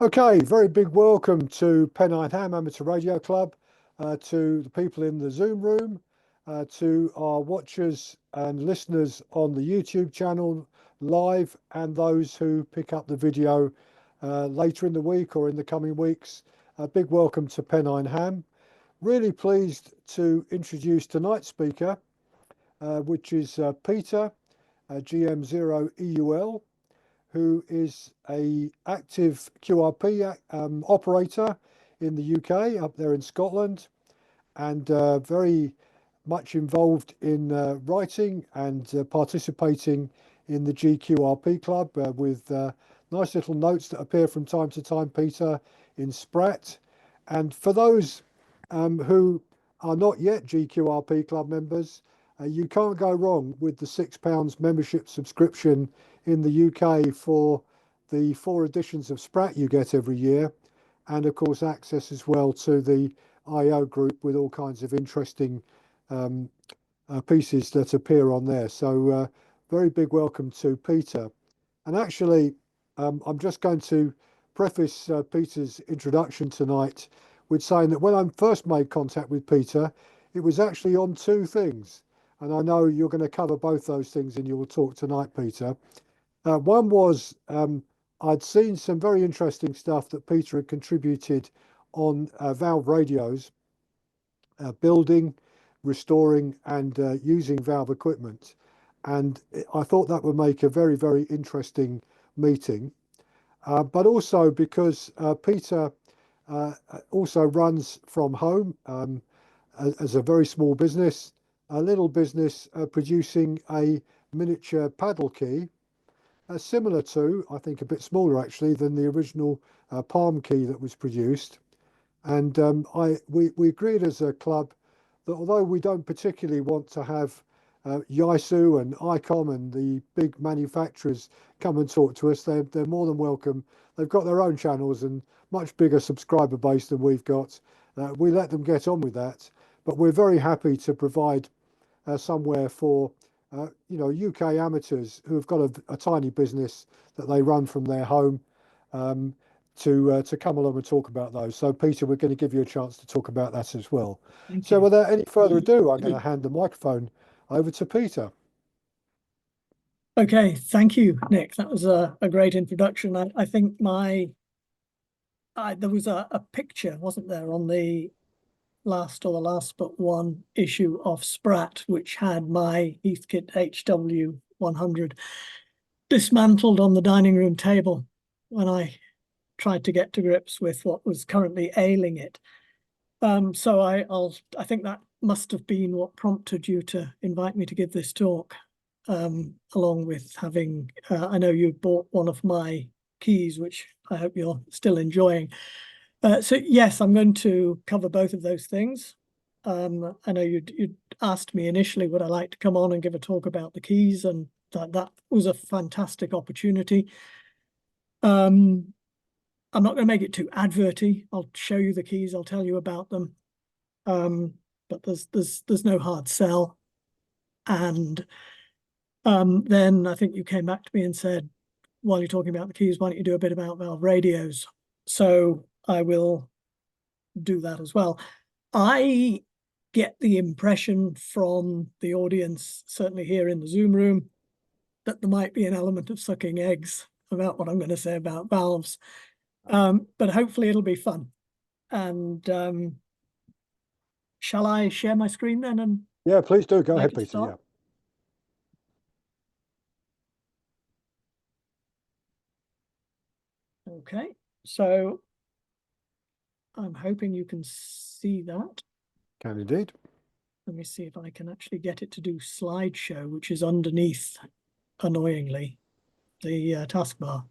Okay, very big welcome to Pennine Ham Amateur Radio Club, to the people in the Zoom room, to our watchers and listeners on the YouTube channel live, and those who pick up the video later in the week or in the coming weeks. A big welcome to Pennine Ham. Really pleased to introduce tonight's speaker, which is Peter, GM0EUL. Who is a active QRP operator in the UK, up there in Scotland, and very much involved in writing and participating in the GQRP club with nice little notes that appear from time to time, Peter, in Sprat. And for those who are not yet GQRP club members, you can't go wrong with the £6 membership subscription in the UK for the 4 editions of Sprat you get every year, and of course access as well to the IO group with all kinds of interesting pieces that appear on there. So very big welcome to Peter. And actually, I'm just going to preface Peter's introduction tonight with saying that when I first made contact with Peter, it was actually on 2 things. And I know you're going to cover both those things in your talk tonight, Peter. One was I'd seen some very interesting stuff that Peter had contributed on valve radios, building, restoring, and using valve equipment. And I thought that would make a very, very interesting meeting. But also because Peter also runs from home as a very small business, a little business producing a miniature paddle key, similar to, I think a bit smaller actually, than the original palm key that was produced. And we agreed as a club that although we don't particularly want to have Yaesu and ICOM and the big manufacturers come and talk to us, they're more than welcome. They've got their own channels and much bigger subscriber base than we've got. We let them get on with that, but we're very happy to provide somewhere for UK amateurs who have got a tiny business that they run from their home, to come along and talk about those. So Peter, we're going to give you a chance to talk about that as well. So without any further ado, I'm going to hand the microphone over to Peter. Okay, thank you, Nick. That was a great introduction. I think there was a picture, wasn't there, on the last but one issue of Sprat, which had my Heathkit HW100 dismantled on the dining room table when I tried to get to grips with what was currently ailing it. So I think that must have been what prompted you to invite me to give this talk, along with having, I know you bought one of my keys, which I hope you're still enjoying. So yes, I'm going to cover both of those things. I know you'd asked me initially would I like to come on and give a talk about the keys, and that was a fantastic opportunity. I'm not going to make it too adverty. I'll show you the keys. I'll tell you about them. But there's no hard sell. And then I think you came back to me and said, while you're talking about the keys, why don't you do a bit about valve radios? So I will do that as well. I get the impression from the audience, certainly here in the Zoom room, that there might be an element of sucking eggs about what I'm going to say about valves. But hopefully it'll be fun. And shall I share my screen then? And yeah, please do. Go ahead, Peter. Yeah. Okay, so I'm hoping you can see that. Can indeed. Let me see if I can actually get it to do slideshow, which is underneath, annoyingly, the taskbar.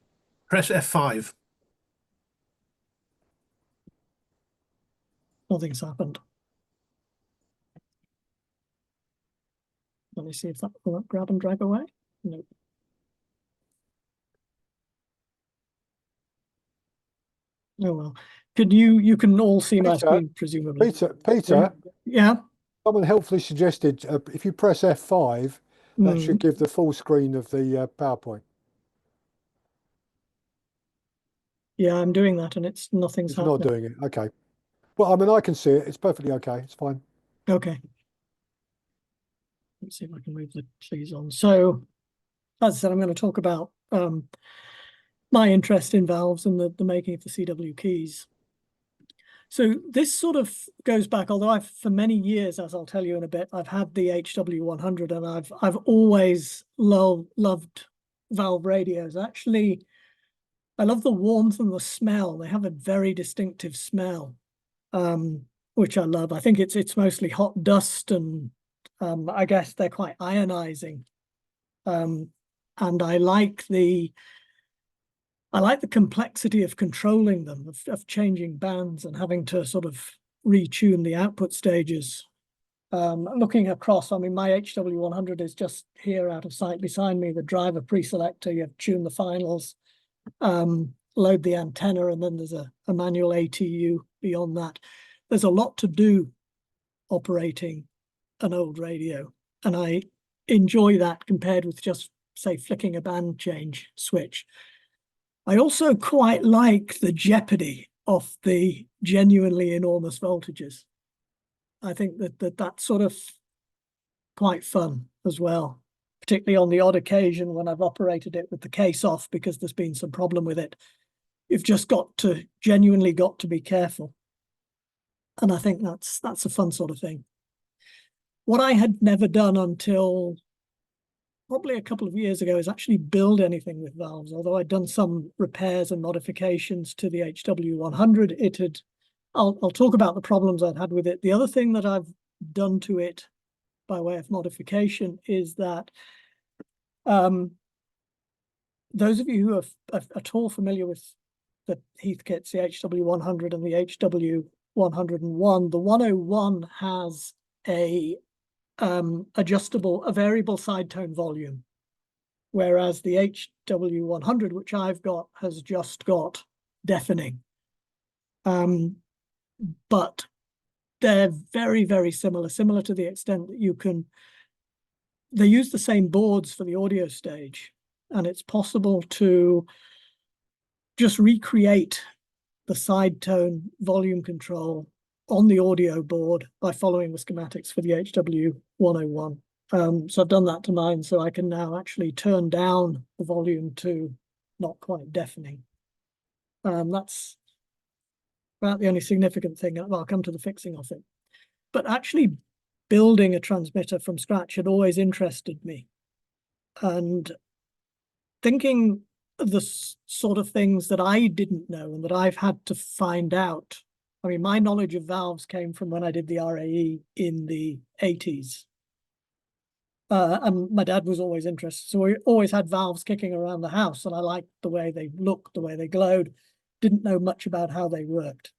Press F5. Nothing's happened. Let me see if that will grab and drag away. Nope. Oh well. You can all see my screen, presumably. Peter. Yeah. Someone helpfully suggested if you press F5, that should give the full screen of the PowerPoint. Yeah, I'm doing that and nothing's It's not happening. doing it. Okay. Well, I mean, I can see it. It's perfectly okay. It's fine. Okay. Let's see if I can move the keys on. So, as I said, I'm going to talk about my interest in valves and the making of the CW keys. So this sort of goes back, although for many years, as I'll tell you in a bit, I've had the HW100 and I've always loved valve radios. Actually, I love the warmth and the smell. They have a very distinctive smell, which I love. I think it's mostly hot dust, and I guess they're quite ionizing. And I like the complexity of controlling them, of changing bands and having to sort of retune the output stages. Looking across, I mean, my HW100 is just here out of sight beside me, the driver pre-selector. You have to tune the finals, load the antenna, and then there's a manual ATU beyond that. There's a lot to do operating an old radio, and I enjoy that compared with just, say, flicking a band change switch. I also quite like the jeopardy of the genuinely enormous voltages. I think that's sort of quite fun as well, particularly on the odd occasion when I've operated it with the case off because there's been some problem with it. You've just genuinely got to be careful. And I think that's a fun sort of thing. What I had never done until probably a couple of years ago is actually build anything with valves. Although I'd done some repairs and modifications to the HW100, I'll talk about the problems I'd had with it. The other thing that I've done to it by way of modification is that those of you who are at all familiar with the Heathkits, the HW100 and the HW101, the 101 has a variable side tone volume, whereas the HW100, which I've got, has just got deafening. But they're very, very similar to the extent that they use the same boards for the audio stage, and it's possible to just recreate the side tone volume control on the audio board by following the schematics for the HW101. So I've done that to mine, so I can now actually turn down the volume to not quite deafening. That's about the only significant thing. Well, I'll come to the fixing of it. But actually building a transmitter from scratch had always interested me. And thinking of the sort of things that I didn't know and that I've had to find out. I mean, my knowledge of valves came from when I did the RAE in the 80s. And my dad was always interested. So we always had valves kicking around the house, and I liked the way they looked, the way they glowed. Didn't know much about how they worked.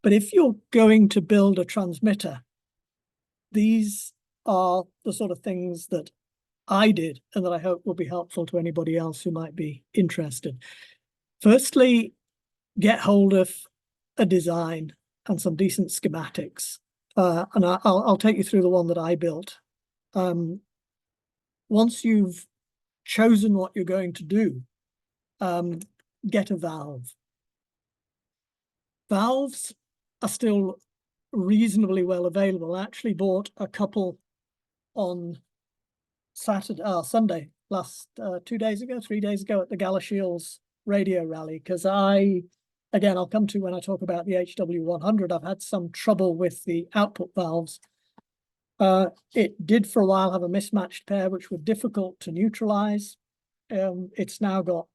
But if you're going to build a transmitter, these are the sort of things that I did and that I hope will be helpful to anybody else who might be interested. Firstly, get hold of a design and some decent schematics. And I'll take you through the one that I built. Once you've chosen what you're going to do, get a valve. Valves are still reasonably well available. I actually bought a couple on Sunday, last 3 days ago at the Galashiels radio rally, because again, I'll come to when I talk about the HW100, I've had some trouble with the output valves. It did for a while have a mismatched pair, which were difficult to neutralize. It's now got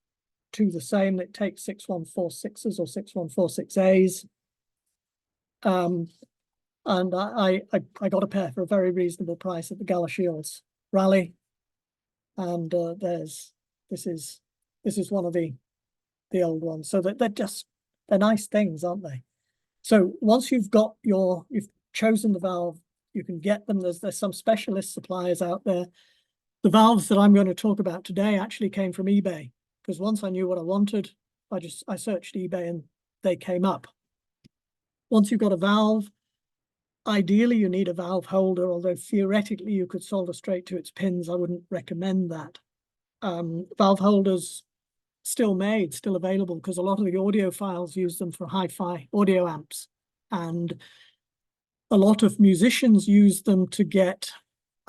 two the same that takes 6146s or 6146As. And I got a pair for a very reasonable price at the Galashiels rally. And this is one of the old ones. So that they're nice things, aren't they? So once you've chosen the valve, you can get them. There's some specialist suppliers out there. The valves that I'm going to talk about today actually came from eBay, because once I knew what I wanted, I searched eBay and they came up. Once you've got a valve, ideally you need a valve holder, although theoretically you could solder straight to its pins. I wouldn't recommend that. Valve holders still made, still available, because a lot of the audiophiles use them for hi-fi audio amps, and a lot of musicians use them to get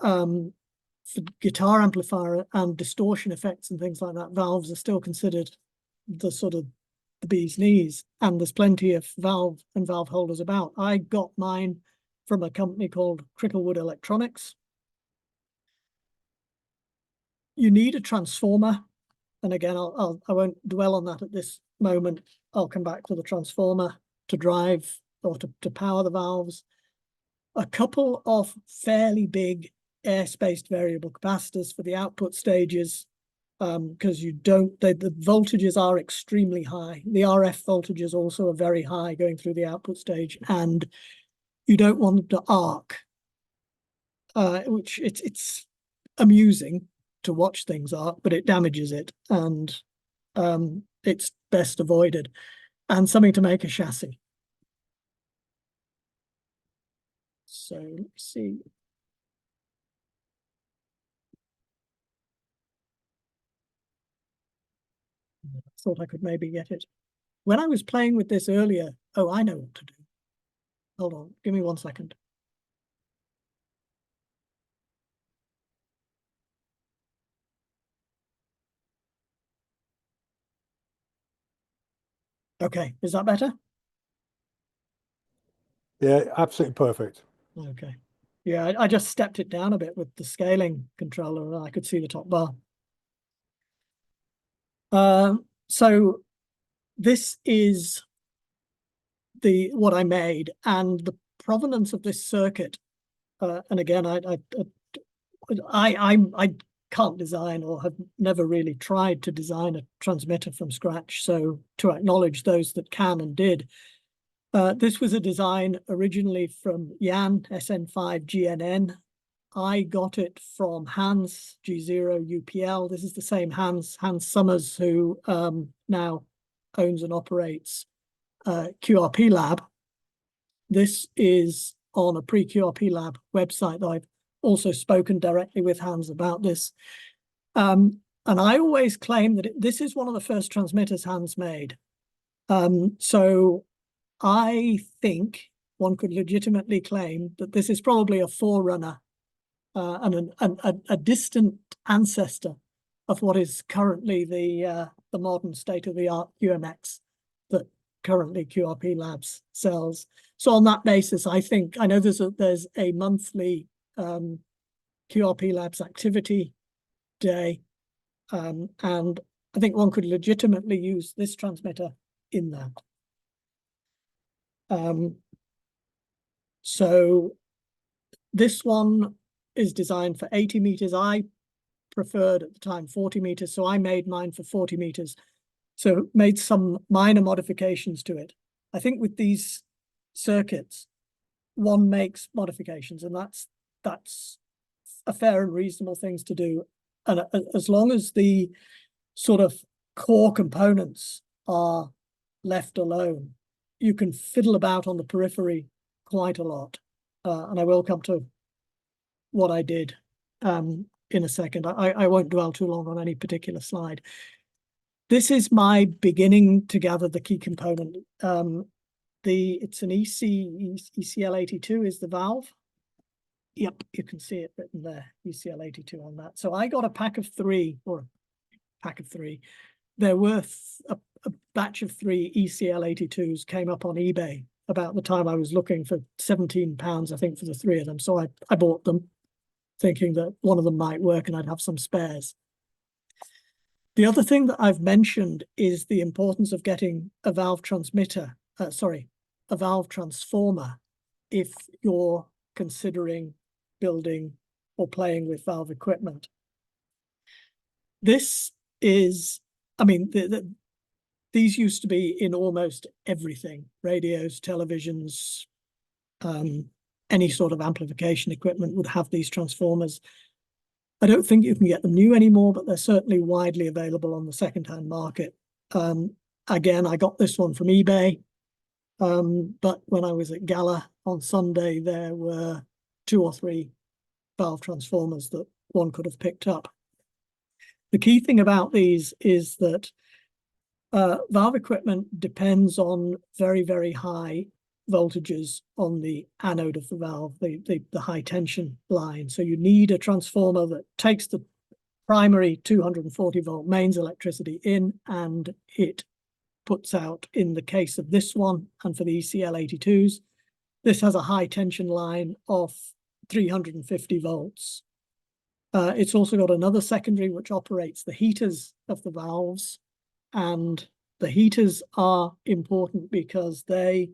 for guitar amplifier and distortion effects and things like that. Valves are still considered the sort of the bee's knees, and there's plenty of valve and valve holders about. I got mine from a company called Cricklewood Electronics. You need a transformer, and again, I won't dwell on that at this moment. I'll come back to the transformer to drive or to power the valves. A couple of fairly big air-spaced variable capacitors for the output stages, because the voltages are extremely high. The RF voltages also are very high going through the output stage, and you don't want them to arc, which it's amusing to watch things arc, but it damages it, and it's best avoided. And something to make a chassis. So let's see. I thought I could maybe get it. When I was playing with this earlier, oh, I know what to do. Hold on, give me 1 second. Okay, is that better? Yeah, absolutely perfect. Okay. Yeah, I just stepped it down a bit with the scaling controller, and I could see the top bar. So this is what I made, and the provenance of this circuit. And again, I can't design, or have never really tried to design a transmitter from scratch. So to acknowledge those that can and did. This was a design originally from Jan, SN5GNN. I got it from Hans, G0EUL. This is the same Hans Summers, who now owns and operates QRP Lab. This is on a pre-QRP Lab website that I've also spoken directly with Hans about this. And I always claim that this is one of the first transmitters Hans made. So I think one could legitimately claim that this is probably a forerunner and a distant ancestor of what is currently the modern state-of-the-art UMX that currently QRP Labs sells. So on that basis, I know there's a monthly QRP Labs activity day, and I think one could legitimately use this transmitter in that. So this one is designed for 80 meters. I preferred at the time 40 meters, so I made mine for 40 meters. So made some minor modifications to it. I think with these circuits, one makes modifications, and that's a fair and reasonable things to do. And as long as the sort of core components are left alone, you can fiddle about on the periphery quite a lot. And I will come to what I did in a second. I won't dwell too long on any particular slide. This is my beginning to gather the key component. It's an ECL82 is the valve. Yep, you can see it written there, ECL82 on that. So I got a pack of 3, or a pack of 3. There were a batch of 3 ECL82s came up on eBay about the time I was looking for £17, I think, for the 3 of them. So I bought them, thinking that one of them might work and I'd have some spares. The other thing that I've mentioned is the importance of getting a valve transmitter, a valve transformer, if you're considering building or playing with valve equipment. This is, I mean, these used to be in almost everything: radios, televisions, any sort of amplification equipment would have these transformers. I don't think you can get them new anymore, but they're certainly widely available on the second-hand market. Again, I got this one from eBay, but when I was at Gala on Sunday, there were 2 or 3 valve transformers that one could have picked up. The key thing about these is that Valve equipment depends on very, very high voltages on the anode of the valve, the high tension line. So you need a transformer that takes the primary 240 volt mains electricity in, and it puts out, in the case of this one and for the ECL82s, this has a high tension line of 350 volts. It's also got another secondary which operates the heaters of the valves, and the heaters are important because they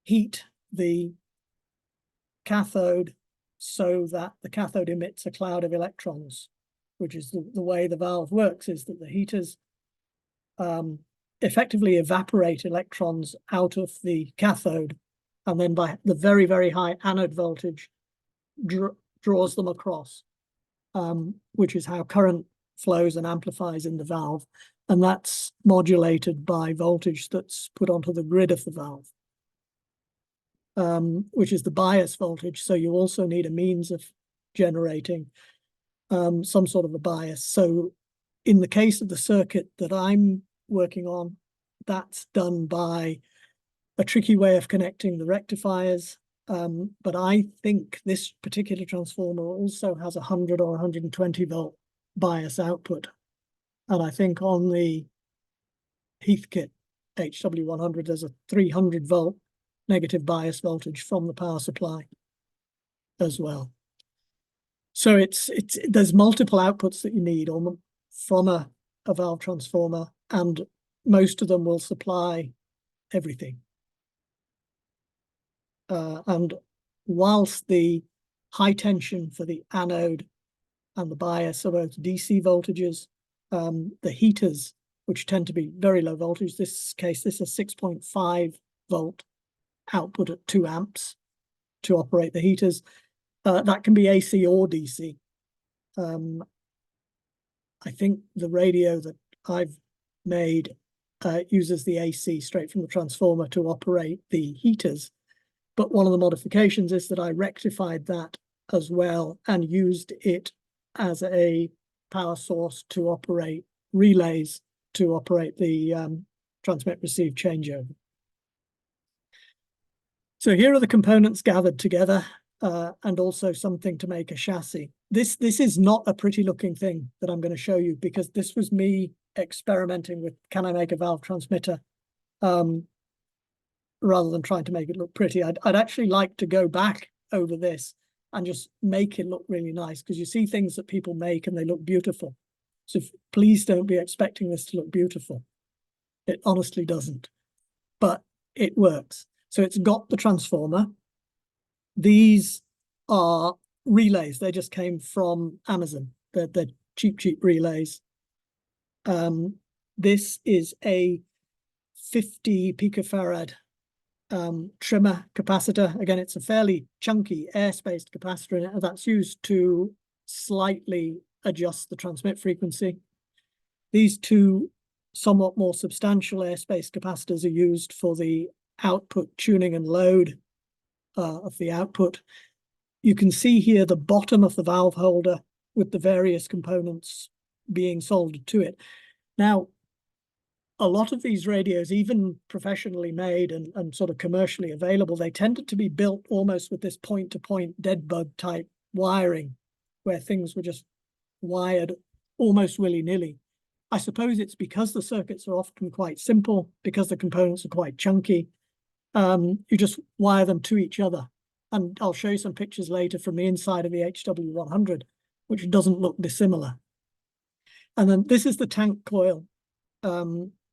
heat the cathode so that the cathode emits a cloud of electrons, which is the way the valve works, is that the heaters effectively evaporate electrons out of the cathode, and then by the very, very high anode voltage draws them across, which is how current flows and amplifies in the valve. And that's modulated by voltage that's put onto the grid of the valve, which is the bias voltage. So you also need a means of generating some sort of a bias. So in the case of the circuit that I'm working on, that's done by a tricky way of connecting the rectifiers. But I think this particular transformer also has 100 or 120 volt bias output. And I think on the Heathkit HW100, there's a 300 volt negative bias voltage from the power supply as well. So there's multiple outputs that you need from a valve transformer, and most of them will supply everything. And whilst the high tension for the anode and the bias are both DC voltages, the heaters, which tend to be very low voltage, this is a 6.5 volt output at 2 amps to operate the heaters. That can be AC or DC. I think the radio that I've made uses the AC straight from the transformer to operate the heaters. But one of the modifications is that I rectified that as well and used it as a power source to operate relays, to operate the transmit-receive changeover. So here are the components gathered together, and also something to make a chassis. This is not a pretty looking thing that I'm going to show you, because this was me experimenting with, can I make a valve transmitter, rather than trying to make it look pretty. I'd actually like to go back over this and just make it look really nice, because you see things that people make and they look beautiful. So please don't be expecting this to look beautiful. It honestly doesn't, but it works. So it's got the transformer. These are relays. They just came from Amazon. They're cheap relays. This is a 50 picofarad trimmer capacitor. Again, it's a fairly chunky air-spaced capacitor, and that's used to slightly adjust the transmit frequency. These two somewhat more substantial air-spaced capacitors are used for the output tuning and load of the output. You can see here the bottom of the valve holder with the various components being soldered to it. Now, a lot of these radios, even professionally made and sort of commercially available, they tended to be built almost with this point-to-point dead bug type wiring, where things were just wired almost willy-nilly. I suppose it's because the circuits are often quite simple, because the components are quite chunky. You just wire them to each other. And I'll show you some pictures later from the inside of the HW100, which doesn't look dissimilar. And then this is the tank coil,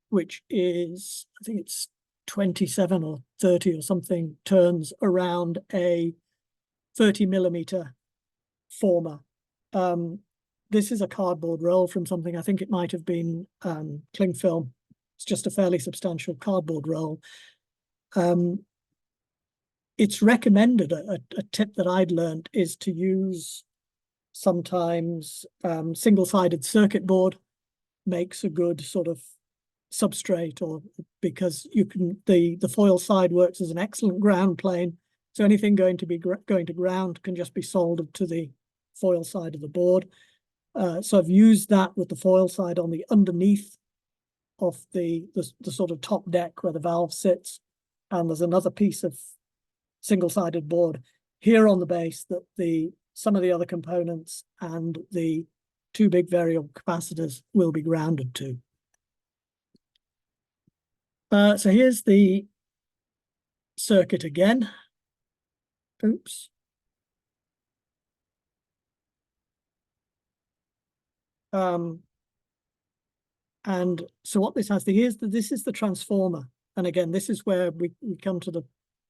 which is, I think it's 27 or 30 or something turns around a 30 millimeter former. This is a cardboard roll from something, I think it might have been cling film. It's just a fairly substantial cardboard roll. It's recommended, a tip that I'd learned is to use sometimes single-sided circuit board makes a good sort of substrate, or because you can, the foil side works as an excellent ground plane. So anything going to ground can just be soldered to the foil side of the board. So I've used that with the foil side on the underneath of the sort of top deck where the valve sits, and there's another piece of single-sided board here on the base that some of the other components and the two big variable capacitors will be grounded to. So here's the circuit again. Oops. And so what this has, this is the transformer. And again, this is where we come to the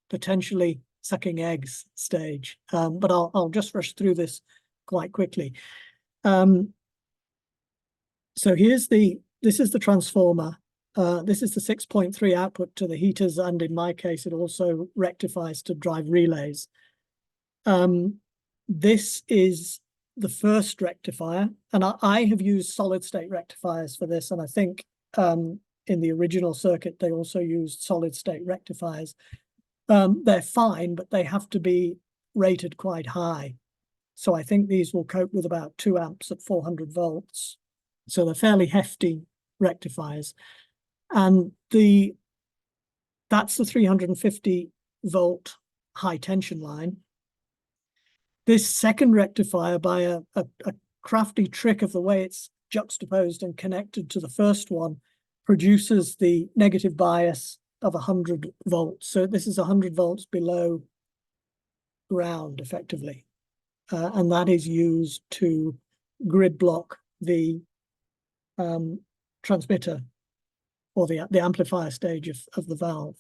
potentially sucking eggs stage. But I'll just rush through this quite quickly. So this is the transformer. This is the 6.3 output to the heaters, and in my case, it also rectifies to drive relays. This is the first rectifier, and I have used solid-state rectifiers for this, and I think in the original circuit, they also used solid-state rectifiers. They're fine, but they have to be rated quite high. So I think these will cope with about 2 amps at 400 volts. So they're fairly hefty rectifiers. And that's the 350 volt high tension line. This second rectifier, by a crafty trick of the way it's juxtaposed and connected to the first one, produces the negative bias of 100 volts. So this is 100 volts below ground, effectively. And that is used to grid block the transmitter or the amplifier stage of the valve.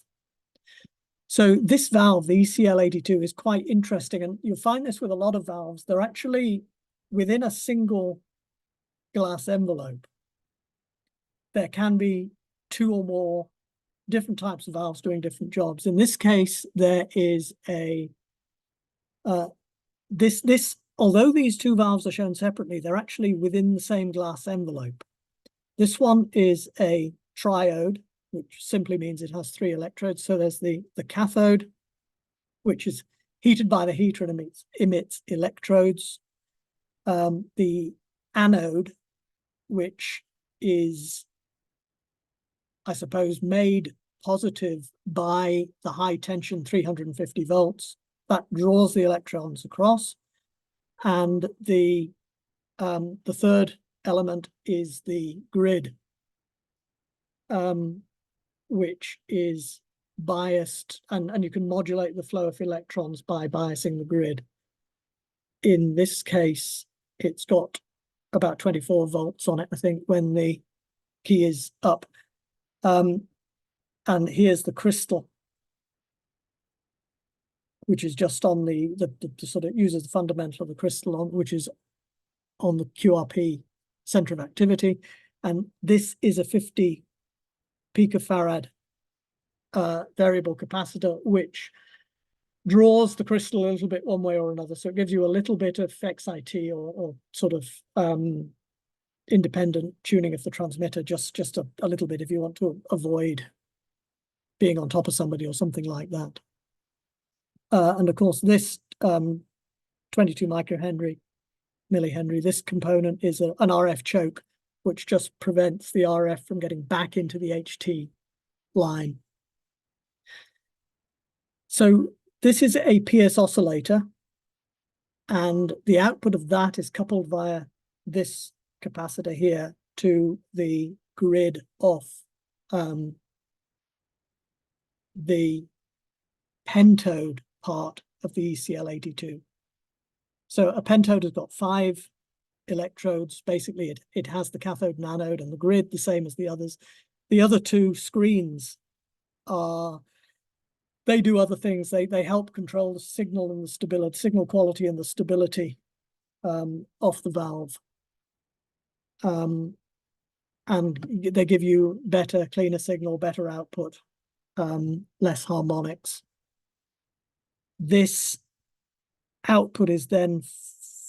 So this valve, the ECL82, is quite interesting, and you'll find this with a lot of valves. They're actually within a single glass envelope. There can be 2 or more different types of valves doing different jobs. In this case, there is although these 2 valves are shown separately, they're actually within the same glass envelope. This one is a triode, which simply means it has 3 electrodes. So there's the cathode, which is heated by the heater and emits electrodes. The anode, which is, I suppose, made positive by the high tension 350 volts, that draws the electrons across. And the third element is the grid, which is biased, and you can modulate the flow of electrons by biasing the grid. In this case, it's got about 24 volts on it, I think, when the key is up. And here's the crystal, which is just on the sort of uses the fundamental of the crystal, which is on the QRP center of activity. And this is a 50 picofarad variable capacitor, which draws the crystal a little bit one way or another. So it gives you a little bit of XIT or sort of independent tuning of the transmitter, just a little bit if you want to avoid being on top of somebody or something like that. And of course, this 22 millihenry, this component is an RF choke, which just prevents the RF from getting back into the HT line. So this is a PS oscillator, and the output of that is coupled via this capacitor here to the grid of the pentode part of the ECL82. So a pentode has got 5 electrodes. Basically, it has the cathode and anode and the grid, the same as the others. The other 2 screens they do other things. They help control the signal and the stability, signal quality and the stability of the valve. And they give you better, cleaner signal, better output, less harmonics. This output is then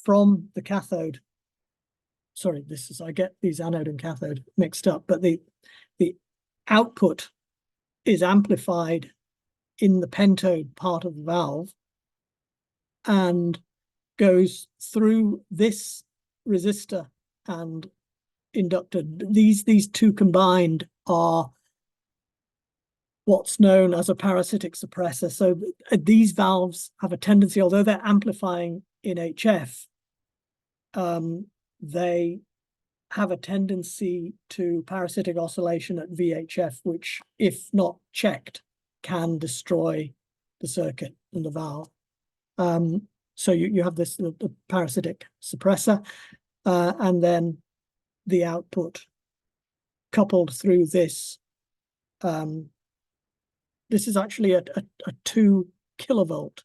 from the cathode. Sorry, I get these anode and cathode mixed up, but the output is amplified in the pentode part of the valve and goes through this resistor and inductor. These two combined are what's known as a parasitic suppressor. So these valves have a tendency, although they're amplifying in HF, they have a tendency to parasitic oscillation at VHF, which, if not checked, can destroy the circuit and the valve. So you have this the parasitic suppressor, and then the output coupled through this. This is actually a 2 kilovolt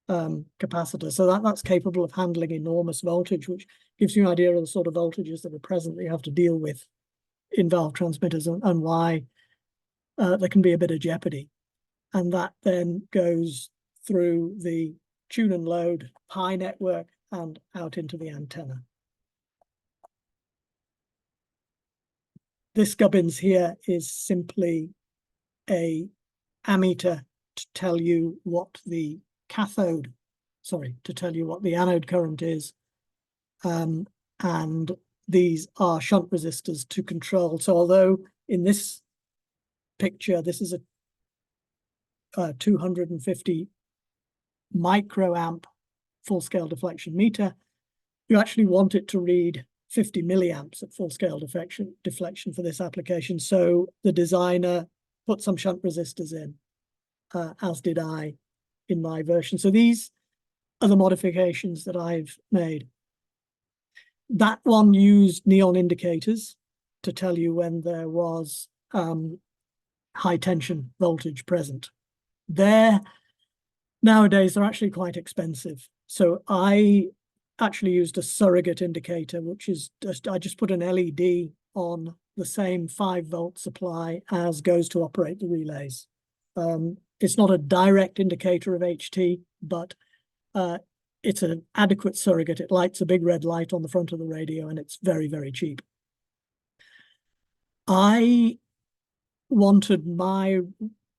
capacitor, so that's capable of handling enormous voltage, which gives you an idea of the sort of voltages that are present that you have to deal with in valve transmitters, and why there can be a bit of jeopardy. And that then goes through the tune and load pi network and out into the antenna. This gubbins here is simply a ammeter to tell you what the anode current is. And these are shunt resistors to control. So although in this picture, this is a 250 microamp full-scale deflection meter, you actually want it to read 50 milliamps at full-scale deflection for this application. So the designer put some shunt resistors in, as did I in my version. So these are the modifications that I've made. That one used neon indicators to tell you when there was high tension voltage present. Nowadays, they're actually quite expensive. So I actually used a surrogate indicator, which is I just put an LED on the same 5-volt supply as goes to operate the relays. It's not a direct indicator of HT, but it's an adequate surrogate. It lights a big red light on the front of the radio, and it's very, very cheap. I wanted my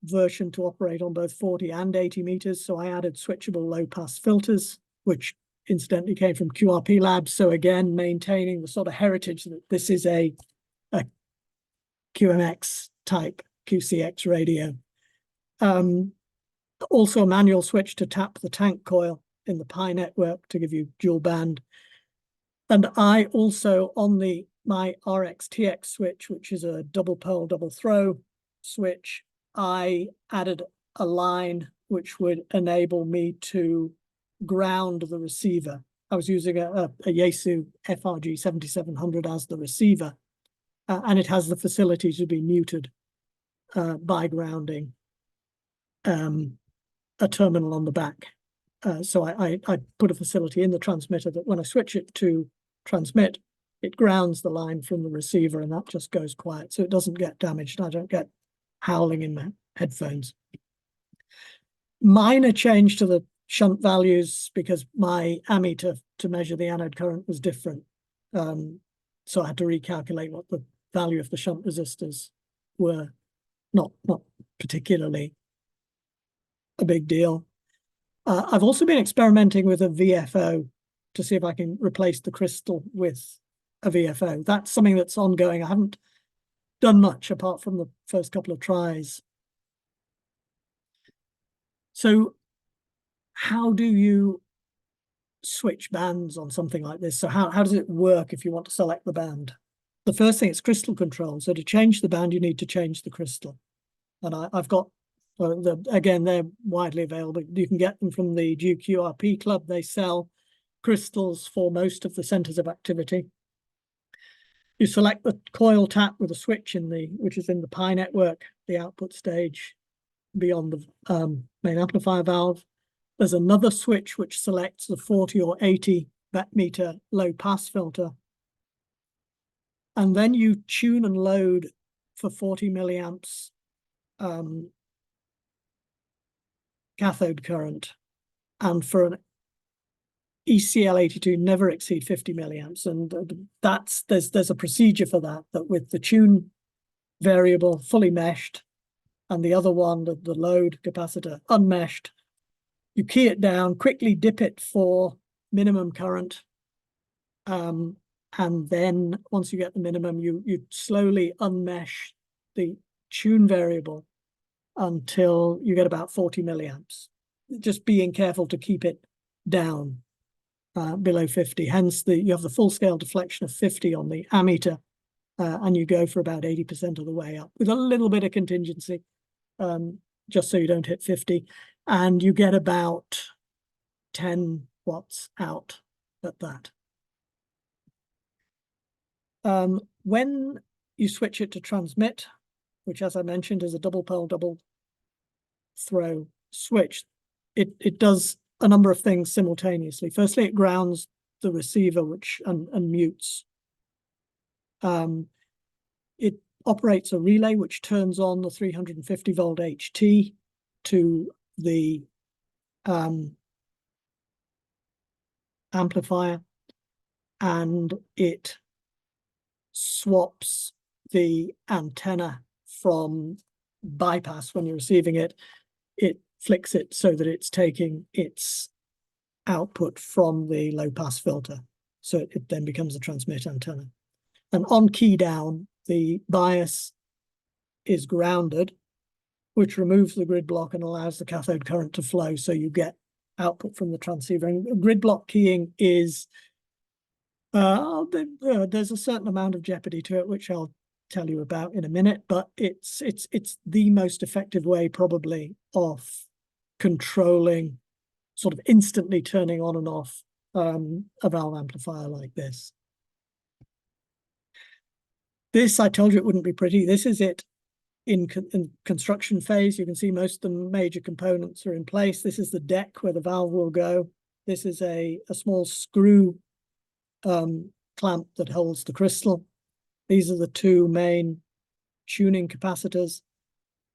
version to operate on both 40 and 80 meters, so I added switchable low-pass filters, which incidentally came from QRP Labs. So again, maintaining the sort of heritage that this is a QMX type QCX radio. Also a manual switch to tap the tank coil in the pi network to give you dual band. And I also, on my RX-TX switch, which is a double pole, double throw switch, I added a line which would enable me to ground the receiver. I was using a Yaesu FRG 7700 as the receiver, and it has the facility to be muted by grounding a terminal on the back. So I put a facility in the transmitter that when I switch it to transmit, it grounds the line from the receiver, and that just goes quiet, so it doesn't get damaged. I don't get howling in my headphones. Minor change to the shunt values because my ammeter to measure the anode current was different. So I had to recalculate what the value of the shunt resistors were. Not particularly a big deal. I've also been experimenting with a VFO to see if I can replace the crystal with a VFO. That's something that's ongoing. I haven't done much apart from the first couple of tries. So how do you switch bands on something like this? So how does it work if you want to select the band? The first thing is crystal control. So to change the band, you need to change the crystal. And I've got, again, they're widely available. You can get them from the GQRP club. They sell crystals for most of the centers of activity. You select the coil tap with a switch which is in the pi network, the output stage beyond the main amplifier valve. There's another switch which selects the 40 or 80 meter low pass filter. And then you tune and load for 40 milliamps cathode current. And for an ECL82, never exceed 50 milliamps. And there's a procedure for that with the tune variable fully meshed and the other one, the load capacitor, unmeshed, you key it down, quickly dip it for minimum current, and And then once you get the minimum, you slowly unmesh the tune variable until you get about 40 milliamps. Just being careful to keep it down below 50. Hence, you have the full scale deflection of 50 on the ammeter, and you go for about 80% of the way up with a little bit of contingency, just so you don't hit 50. And you get about 10 watts out at that. When you switch it to transmit, which, as I mentioned, is a double pole, double throw switch, it does a number of things simultaneously. Firstly, it grounds the receiver, and mutes. It operates a relay which turns on the 350 volt HT to the amplifier, and it swaps the antenna from bypass when you're receiving it. It flicks it so that it's taking its output from the low pass filter. So it then becomes a transmit antenna. And on key down, the bias is grounded, which removes the grid block and allows the cathode current to flow. So you get output from the transceiver. And grid block keying is, there's a certain amount of jeopardy to it, which I'll tell you about in a minute, but it's the most effective way probably of controlling, sort of instantly turning on and off a valve amplifier like this. This, I told you it wouldn't be pretty. This is it in construction phase. You can see most of the major components are in place. This is the deck where the valve will go. This is a small screw clamp that holds the crystal. These are the two main tuning capacitors.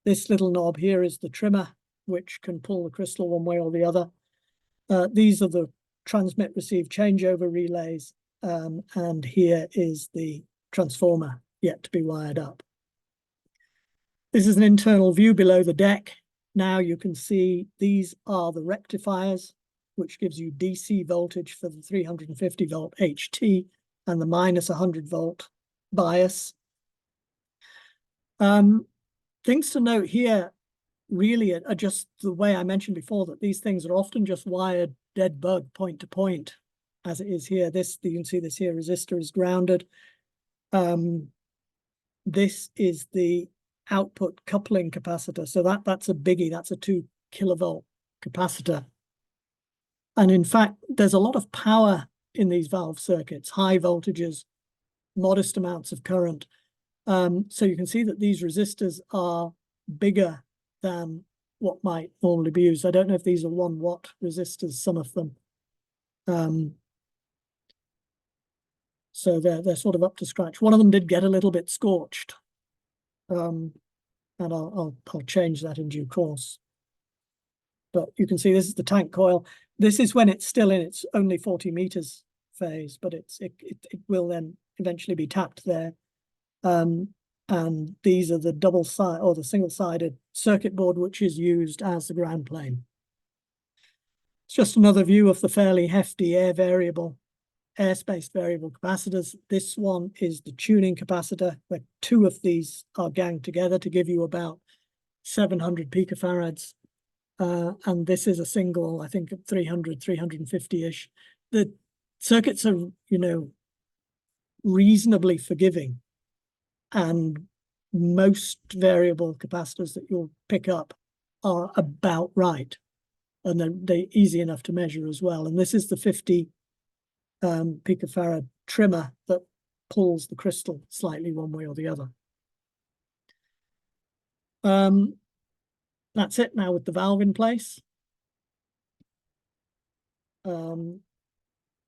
This little knob here is the trimmer, which can pull the crystal one way or the other. These are the transmit receive changeover relays, and here is the transformer yet to be wired up. This is an internal view below the deck. Now you can see these are the rectifiers, which gives you DC voltage for the 350 volt HT and the minus 100 volt bias. Things to note here really are just the way I mentioned before, that these things are often just wired dead bug point to point, as it is here. You can see this here, resistor is grounded. This is the output coupling capacitor. So that's a biggie. That's a 2 kilovolt capacitor. And in fact, there's a lot of power in these valve circuits, high voltages, modest amounts of current. So you can see that these resistors are bigger than what might normally be used. I don't know if these are 1 watt resistors, some of them. So they're sort of up to scratch. One of them did get a little bit scorched, and I'll change that in due course. But you can see this is the tank coil. This is when it's still in its only 40 meters phase, but it will then eventually be tapped there. And these are the double side or the single-sided circuit board, which is used as the ground plane. It's just another view of the fairly hefty airspace variable capacitors. This one is the tuning capacitor, where 2 of these are ganged together to give you about 700 picofarads. And this is a single, I think, 300, 350-ish. The circuits are, reasonably forgiving. And most variable capacitors that you'll pick up are about right. And they're easy enough to measure as well. And this is the 50 picofarad trimmer that pulls the crystal slightly one way or the other. That's it now with the valve in place.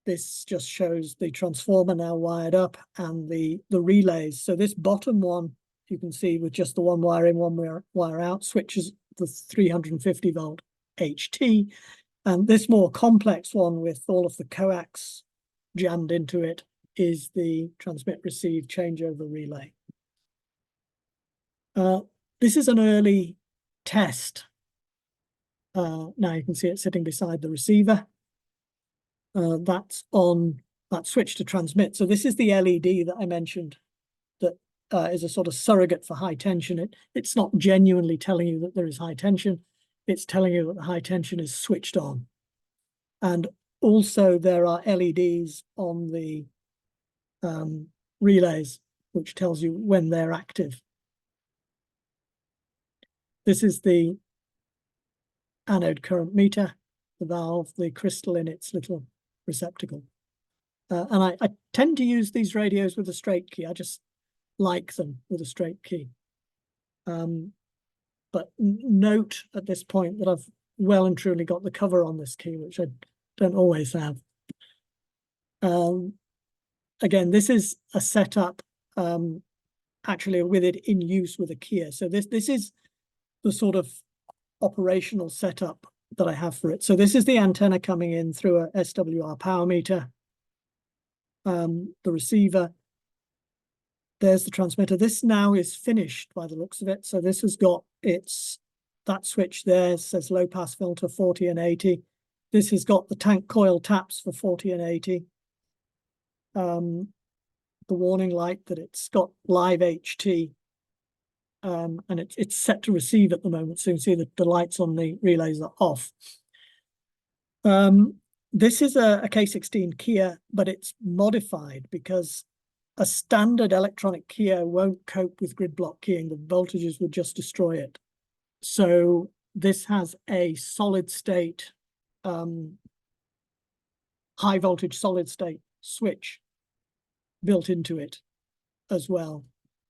This just shows the transformer now wired up and the relays. So this bottom one, you can see with just the one wire in, one wire out, switches the 350 volt HT. And this more complex one with all of the coax jammed into it is the transmit receive changeover relay. This is an early test. Now you can see it sitting beside the receiver. That's on that switch to transmit. So this is the LED that I mentioned that is a sort of surrogate for high tension. It's not genuinely telling you that there is high tension. It's telling you that the high tension is switched on. And also there are LEDs on the relays, which tells you when they're active. This is the anode current meter, the valve, the crystal in its little receptacle. And I tend to use these radios with a straight key. I just like them with a straight key. But note at this point that I've well and truly got the cover on this key, which I don't always have. Again, this is a setup actually with it in use with a keyer. So this is the sort of operational setup that I have for it. So this is the antenna coming in through a SWR power meter. The receiver. There's the transmitter. This now is finished by the looks of it. So this has got that switch there says low pass filter 40 and 80. This has got the tank coil taps for 40 and 80. The warning light that it's got live HT. And it's set to receive at the moment. So you can see that the lights on the relays are off. This is a K16 keyer, but it's modified because a standard electronic keyer won't cope with grid block keying. The voltages would just destroy it. So this has a solid state, high voltage solid state switch built into it as well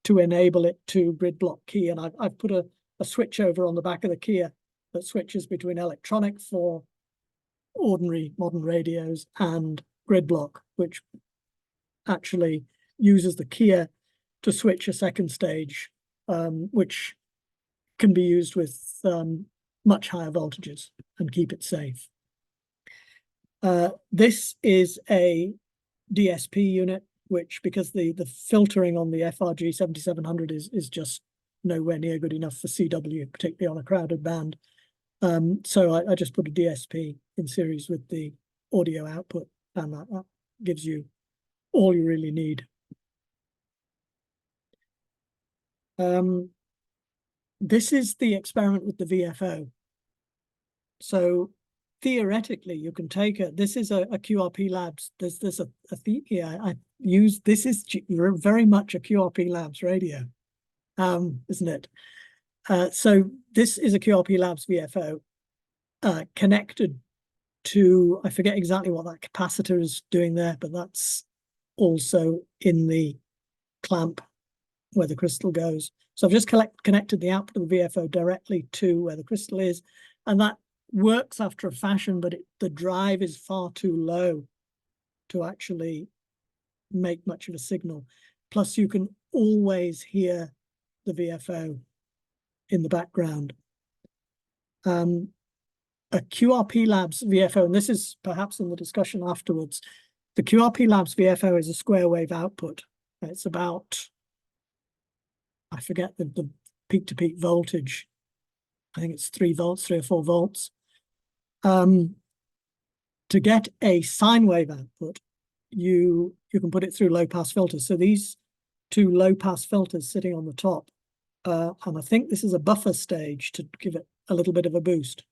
to enable it to grid block key. And I've put a switch over on the back of the keyer that switches between electronic for ordinary modern radios and grid block, which actually uses the keyer to switch a second stage, which can be used with much higher voltages and keep it safe. This is a DSP unit, which because the filtering on the FRG 7700 is just nowhere near good enough for CW, particularly on a crowded band. So I just put a DSP in series with the audio output, and that gives you all you really need. This is the experiment with the VFO. So theoretically, you can take this is a QRP Labs. There's a theme here. I use this is very much a QRP Labs radio, isn't it? So this is a QRP Labs VFO connected to, I forget exactly what that capacitor is doing there, but that's also in the clamp where the crystal goes. So I've just connected the output of the VFO directly to where the crystal is, and that works after a fashion, but the drive is far too low to actually make much of a signal. Plus, you can always hear the VFO in the background. A QRP Labs VFO, and this is perhaps in the discussion afterwards, the QRP Labs VFO is a square wave output. It's about, I forget the peak-to-peak voltage. I think it's 3 volts, 3 or 4 volts. To get a sine wave output, you can put it through low-pass filters. So these 2 low-pass filters sitting on the top, and I think this is a buffer stage to give it a little bit of a boost.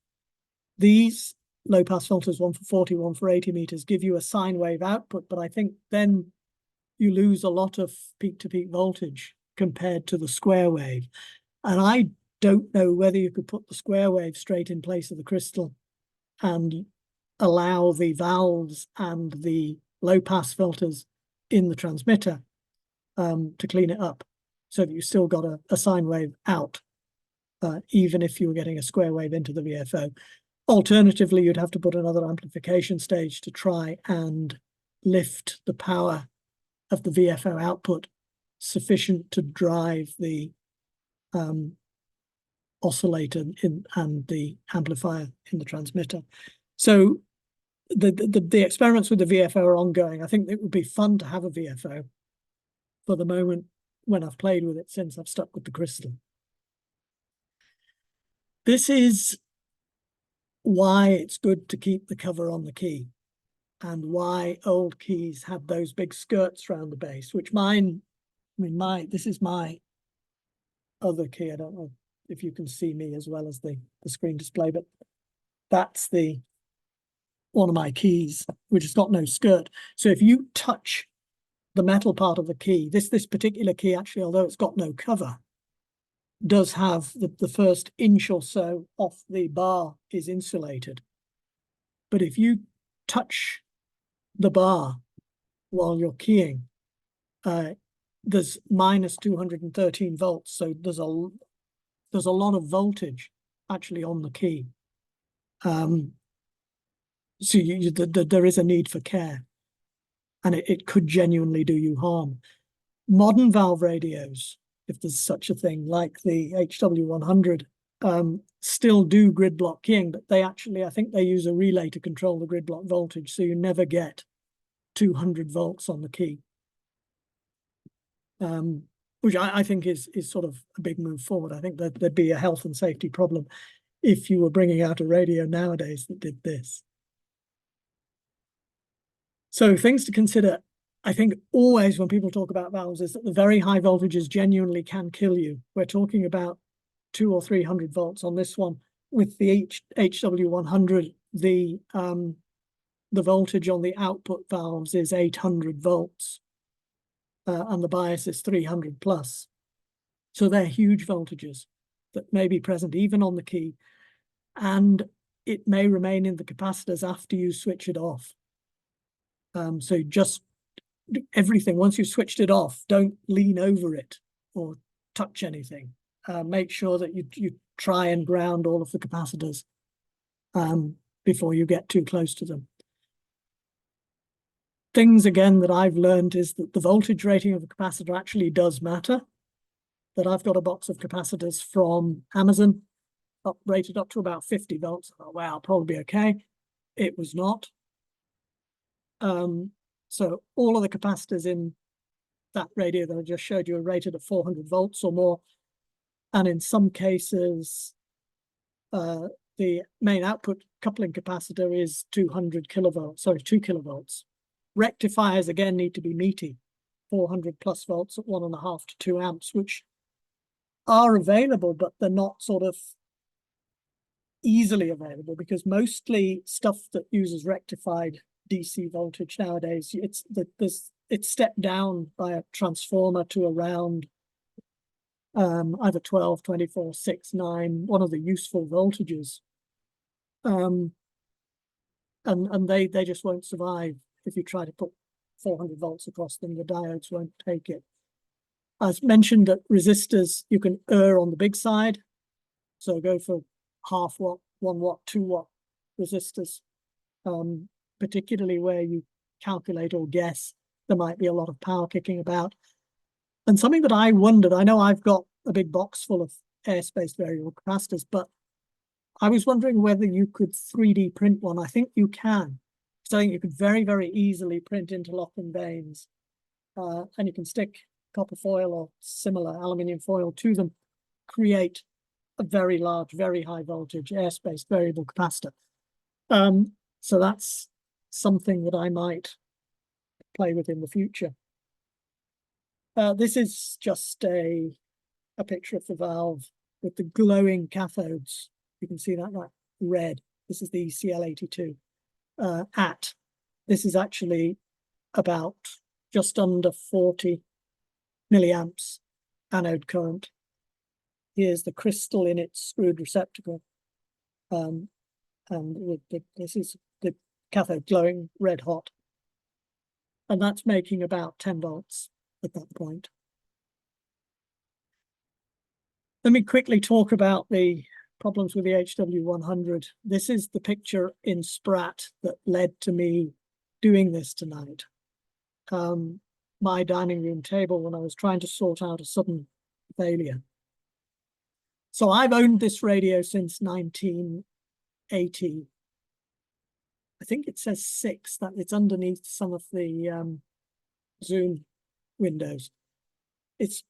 These low-pass filters, one for 40, one for 80 meters, give you a sine wave output, but I think then you lose a lot of peak-to-peak voltage compared to the square wave. And I don't know whether you could put the square wave straight in place of the crystal and allow the valves and the low-pass filters in the transmitter to clean it up so that you still got a sine wave out, even if you were getting a square wave into the VFO. Alternatively, you'd have to put another amplification stage to try and lift the power of the VFO output sufficient to drive the oscillator and the amplifier in the transmitter. So the experiments with the VFO are ongoing. I think it would be fun to have a VFO. For the moment, when I've played with it since, I've stuck with the crystal. This is why it's good to keep the cover on the key. and why old keys had those big skirts around the base, which mine, I mean, this is my other key. I don't know if you can see me as well as the screen display, but that's one of my keys, which has got no skirt. So if you touch the metal part of the key, this particular key, actually, although it's got no cover, does have the first inch or so off the bar is insulated. But if you touch the bar while you're keying, there's minus 213 volts. So there's a lot of voltage actually on the key. So there is a need for care, and it could genuinely do you harm. Modern valve radios, if there's such a thing, like the HW100, still do grid block keying, but they actually, I think they use a relay to control the grid block voltage, so you never get 200 volts on the key, which I think is sort of a big move forward. I think that there'd be a health and safety problem if you were bringing out a radio nowadays that did this. So things to consider, I think, always when people talk about valves, is that the very high voltages genuinely can kill you. We're talking about 200 or 300 volts on this one. With the HW100, the voltage on the output valves is 800 volts, and the bias is 300 plus. So they're huge voltages that may be present even on the key, and it may remain in the capacitors after you switch it off. So just everything, once you've switched it off, don't lean over it or touch anything. Make sure that you try and ground all of the capacitors before you get too close to them. Things, again, that I've learned is that the voltage rating of the capacitor actually does matter. That I've got a box of capacitors from Amazon, rated up to about 50 volts. I thought, wow, probably okay. It was not. So all of the capacitors in that radio that I just showed you are rated at 400 volts or more. And in some cases, the main output coupling capacitor is 200 kilovolts, sorry, 2 kilovolts. Rectifiers, again, need to be meaty, 400 plus volts at 1.5 to 2 amps, which are available, but they're not sort of easily available, because mostly stuff that uses rectified DC voltage nowadays, it's stepped down by a transformer to around either 12, 24, 6, 9, one of the useful voltages. And they just won't survive. If you try to put 400 volts across them, the diodes won't take it. As mentioned, that resistors, you can err on the big side. So go for half watt, 1 watt, 2 watt resistors, particularly where you calculate or guess there might be a lot of power kicking about. And something that I wondered, I know I've got a big box full of airspace variable capacitors, but I was wondering whether you could 3D print one. I think you can. So I think you could very, very easily print interlocking vanes, and you can stick copper foil or similar aluminium foil to them, create a very large, very high voltage airspace variable capacitor. So that's something that I might play with in the future. This is just a picture of the valve with the glowing cathodes. You can see that red. This is the CL82 This is actually about just under 40 milliamps anode current. Here's the crystal in its screwed receptacle. And this is the cathode glowing red hot. And that's making about 10 volts at that point. Let me quickly talk about the problems with the HW100. This is the picture in Sprat that led to me doing this tonight. My dining room table when I was trying to sort out a sudden failure. So I've owned this radio since 1980. I think it says 6, that it's underneath some of the Zoom windows. It's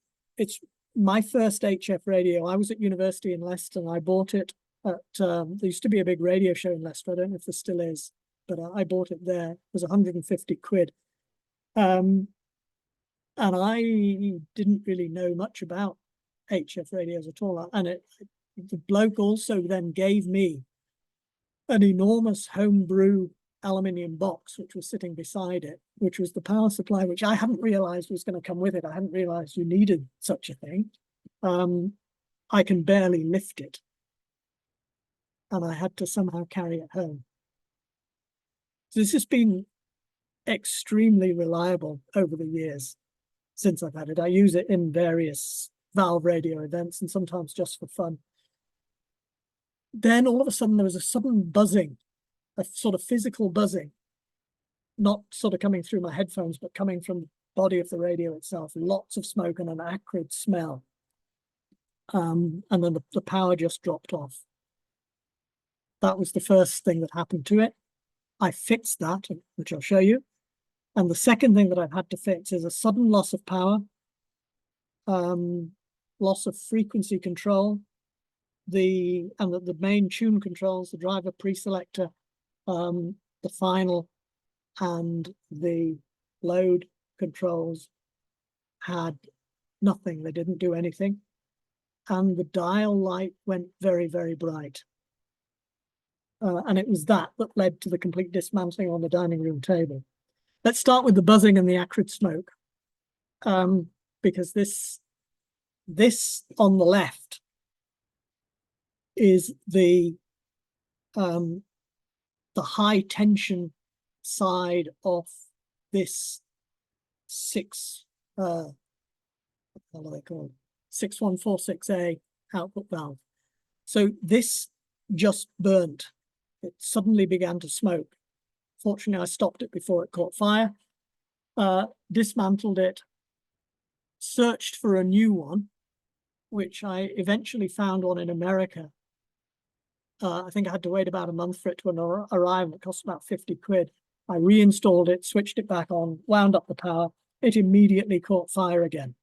my first HF radio. I was at university in Leicester and I bought it at, there used to be a big radio show in Leicester. I don't know if there still is. but I bought it there. It was 150 quid. And I didn't really know much about HF radios at all. And the bloke also then gave me an enormous homebrew aluminium box, which was sitting beside it, which was the power supply, which I hadn't realized was going to come with it. I hadn't realized you needed such a thing. I can barely lift it, and I had to somehow carry it home. So this has been extremely reliable over the years since I've had it. I use it in various valve radio events and sometimes just for fun. Then all of a sudden there was a sudden buzzing, a sort of physical buzzing, not sort of coming through my headphones, but coming from the body of the radio itself. Lots of smoke and an acrid smell. And then the power just dropped off. That was the first thing that happened to it. I fixed that, which I'll show you. And the second thing that I've had to fix is a sudden loss of power, loss of frequency control, the main tune controls, the driver preselector, the final and the load controls had nothing. They didn't do anything. And the dial light went very, very bright. And it was that led to the complete dismantling on the dining room table. Let's start with the buzzing and the acrid smoke, because this on the left is the high tension side of this what are they called? 6146A output valve. So this just burnt. It suddenly began to smoke. Fortunately, I stopped it before it caught fire, dismantled it, searched for a new one, which I eventually found one in America. I think I had to wait about a month for it to arrive, and it cost about 50 quid. I reinstalled it, switched it back on, wound up the power. It immediately caught fire again.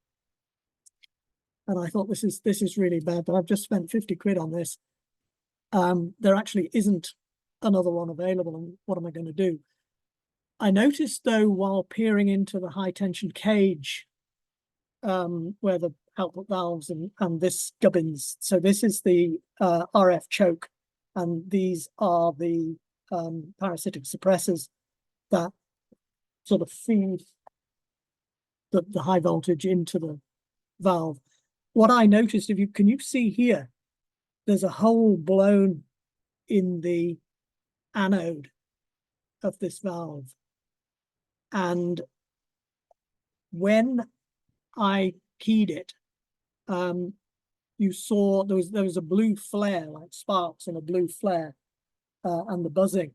And I thought, this is really bad, but I've just spent 50 quid on this. There actually isn't another one available, and what am I going to do? I noticed, though, while peering into the high tension cage, where the output valves and this gubbins, so this is the RF choke, and these are the parasitic suppressors that sort of feed the high voltage into the valve. What I noticed, can you see here, there's a hole blown in the anode of this valve. And when I keyed it, you saw there was a blue flare, like sparks and a blue flare, and the buzzing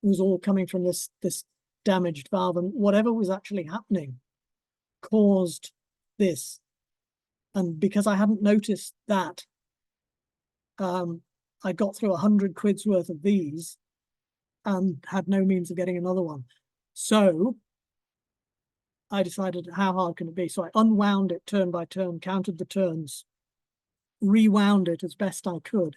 was all coming from this damaged valve, and whatever was actually happening caused this. And because I hadn't noticed that, I got through 100 quid's worth of these and had no means of getting another one. So I decided, how hard can it be? So I unwound it turn by turn, counted the turns, rewound it as best I could.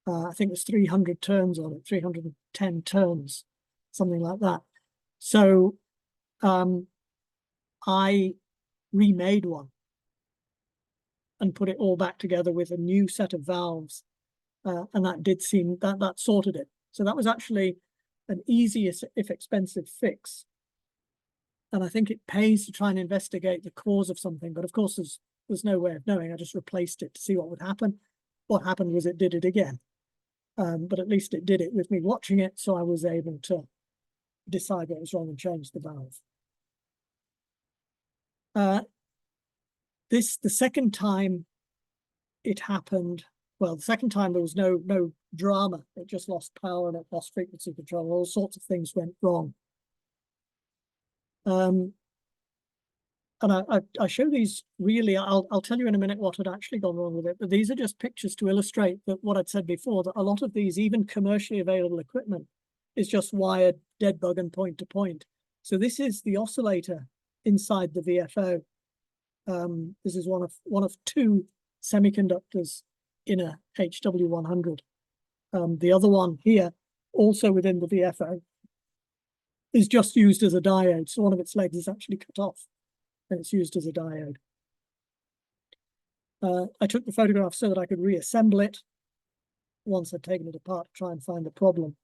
I think there's 300 turns on it, 310 turns, something like that. So I remade one and put it all back together with a new set of valves. And that did seem, that sorted it. So that was actually an easy, if expensive, fix. And I think it pays to try and investigate the cause of something. But of course, there's no way of knowing. I just replaced it to see what would happen. What happened was it did it again. But at least it did it with me watching it, so I was able to decide what was wrong and change the valve. The second time it happened, well, the second time there was no drama. It just lost power and it lost frequency control. All sorts of things went wrong. And I show these really, I'll tell you in a minute what had actually gone wrong with it, but these are just pictures to illustrate that what I'd said before, that a lot of these, even commercially available equipment, is just wired dead bug and point to point. So this is the oscillator inside the VFO. This is one of two semiconductors in a HW100. The other one here also within the VFO, is just used as a diode. So one of its legs is actually cut off and it's used as a diode. I took the photograph so that I could reassemble it once I'd taken it apart to try and find the problem.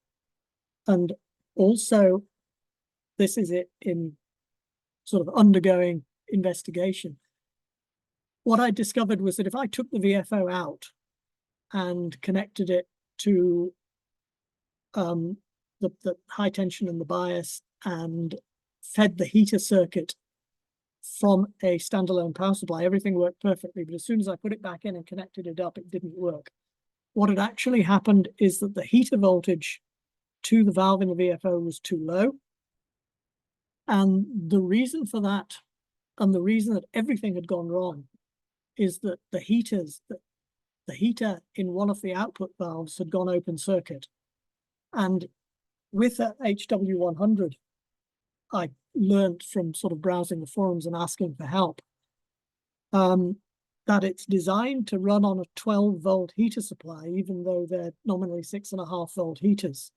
And also, this is it in sort of undergoing investigation. What I discovered was that if I took the VFO out and connected it to the high tension and the bias and fed the heater circuit from a standalone power supply, everything worked perfectly. But as soon as I put it back in and connected it up, it didn't work. What had actually happened is that the heater voltage to the valve in the VFO was too low. And the reason for that, and the reason that everything had gone wrong, is that the heater in one of the output valves had gone open circuit. And with a HW100, I learned from sort of browsing the forums and asking for help, that it's designed to run on a 12-volt heater supply, even though they're nominally 6.5-volt heaters.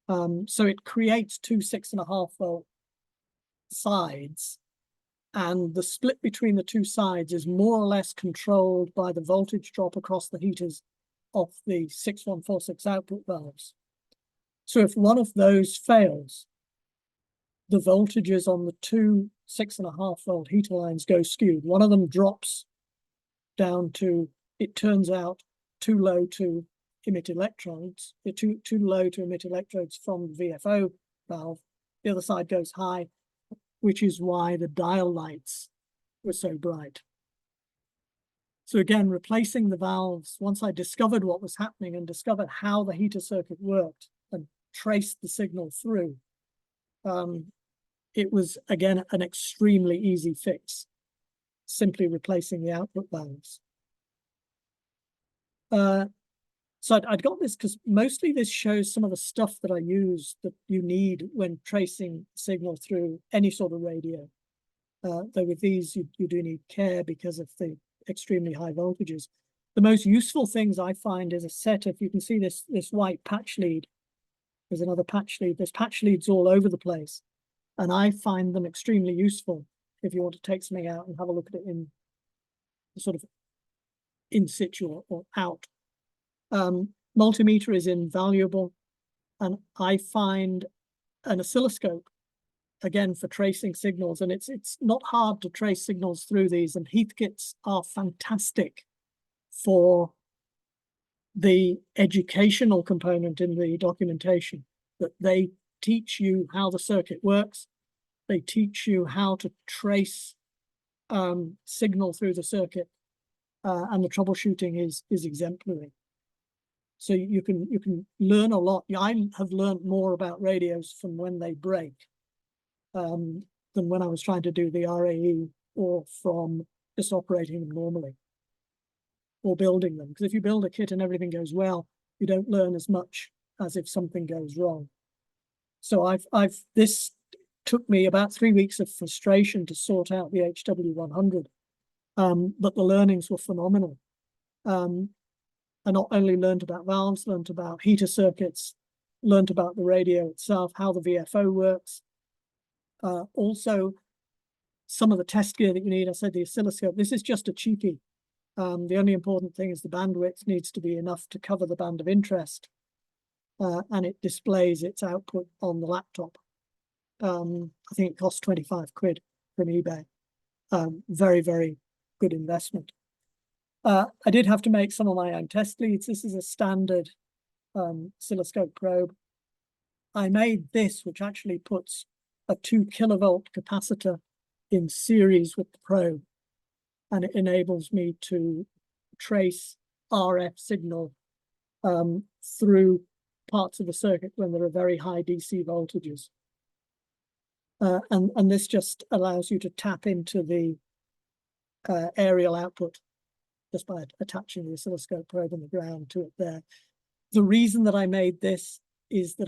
So it creates two 6.5-volt sides, and the split between the two sides is more or less controlled by the voltage drop across the heaters of the 6146 output valves. So if one of those fails, the voltages on the two 6.5-volt heater lines go skewed. One of them drops down to, it turns out, too low to emit electrodes, too low to emit electrodes from the VFO valve. The other side goes high, which is why the dial lights were so bright. So again, replacing the valves, once I discovered what was happening and discovered how the heater circuit worked and traced the signal through, it was, again, an extremely easy fix, simply replacing the output valves. So I'd got this because mostly this shows some of the stuff that I use that you need when tracing signal through any sort of radio. Though with these, you do need care because of the extremely high voltages. The most useful things I find is a set of, you can see this white patch lead. There's another patch lead. There's patch leads all over the place. And I find them extremely useful if you want to take something out and have a look at it in sort of in situ or out. Multimeter is invaluable, and I find an oscilloscope, again, for tracing signals, and it's not hard to trace signals through these, and Heathkits are fantastic for the educational component in the documentation, that they teach you how the circuit works, they teach you how to trace signal through the circuit, and the troubleshooting is exemplary. So you can learn a lot. I have learned more about radios from when they break than when I was trying to do the RAE or from just operating them normally or building them. Because if you build a kit and everything goes well, you don't learn as much as if something goes wrong. So this took me about 3 weeks of frustration to sort out the HW100, but the learnings were phenomenal. I not only learned about valves, learned about heater circuits, learned about the radio itself, how the VFO works. Also, some of the test gear that you need. I said the oscilloscope. This is just a cheapie. The only important thing is the bandwidth needs to be enough to cover the band of interest, and it displays its output on the laptop. I think it costs 25 quid from eBay. Very, very good investment. I did have to make some of my own test leads. This is a standard oscilloscope probe. I made this, which actually puts a 2 kilovolt capacitor in series with the probe, and it enables me to trace RF signal through parts of the circuit when there are very high DC voltages. And this just allows you to tap into the aerial output just by attaching the oscilloscope probe on the ground to it there. The reason that I made this is that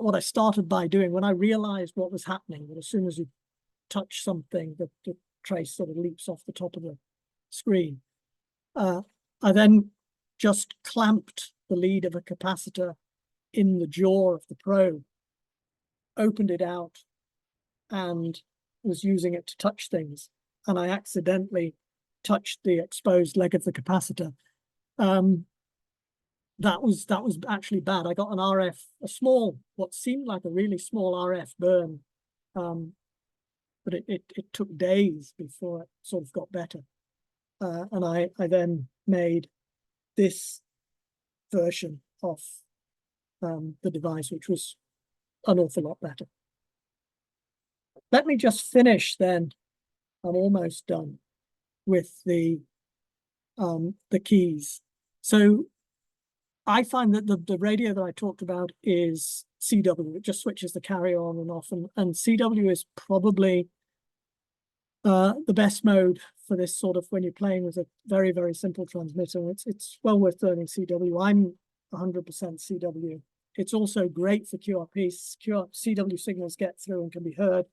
what I started by doing when I realized what was happening, that as soon as you touch something, the trace sort of leaps off the top of the screen. I then just clamped the lead of a capacitor in the jaw of the probe, opened it out, and was using it to touch things. And I accidentally touched the exposed leg of the capacitor. That was actually bad. I got an RF, a small, what seemed like a really small RF burn, but it took days before it sort of got better. And I then made this version of the device, which was an awful lot better. Let me just finish then. I'm almost done with the keys. So I find that the radio that I talked about is CW. It just switches the carrier on and off, and CW is probably the best mode for this sort of, when you're playing with a very, very simple transmitter. It's well worth learning CW. I'm 100% CW. It's also great for QRP. CW signals get through and can be heard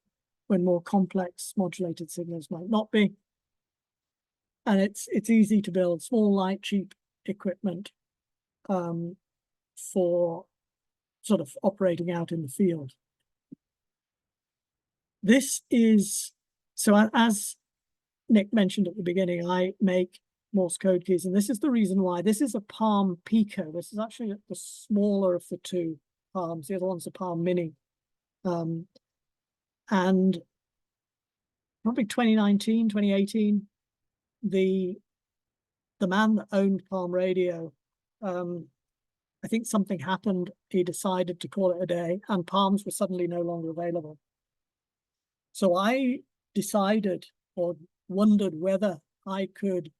when more complex modulated signals might not be. And it's easy to build, small, light, cheap equipment for sort of operating out in the field. This is, so as Nick mentioned at the beginning, I make Morse code keys, and this is the reason why. This is a Palm Pico. This is actually the smaller of the two Palms. The other one's a Palm Mini. And probably 2019, 2018, the man that owned Palm Radio, I think something happened. He decided to call it a day, and Palms were suddenly no longer available. So I decided, or wondered, whether I could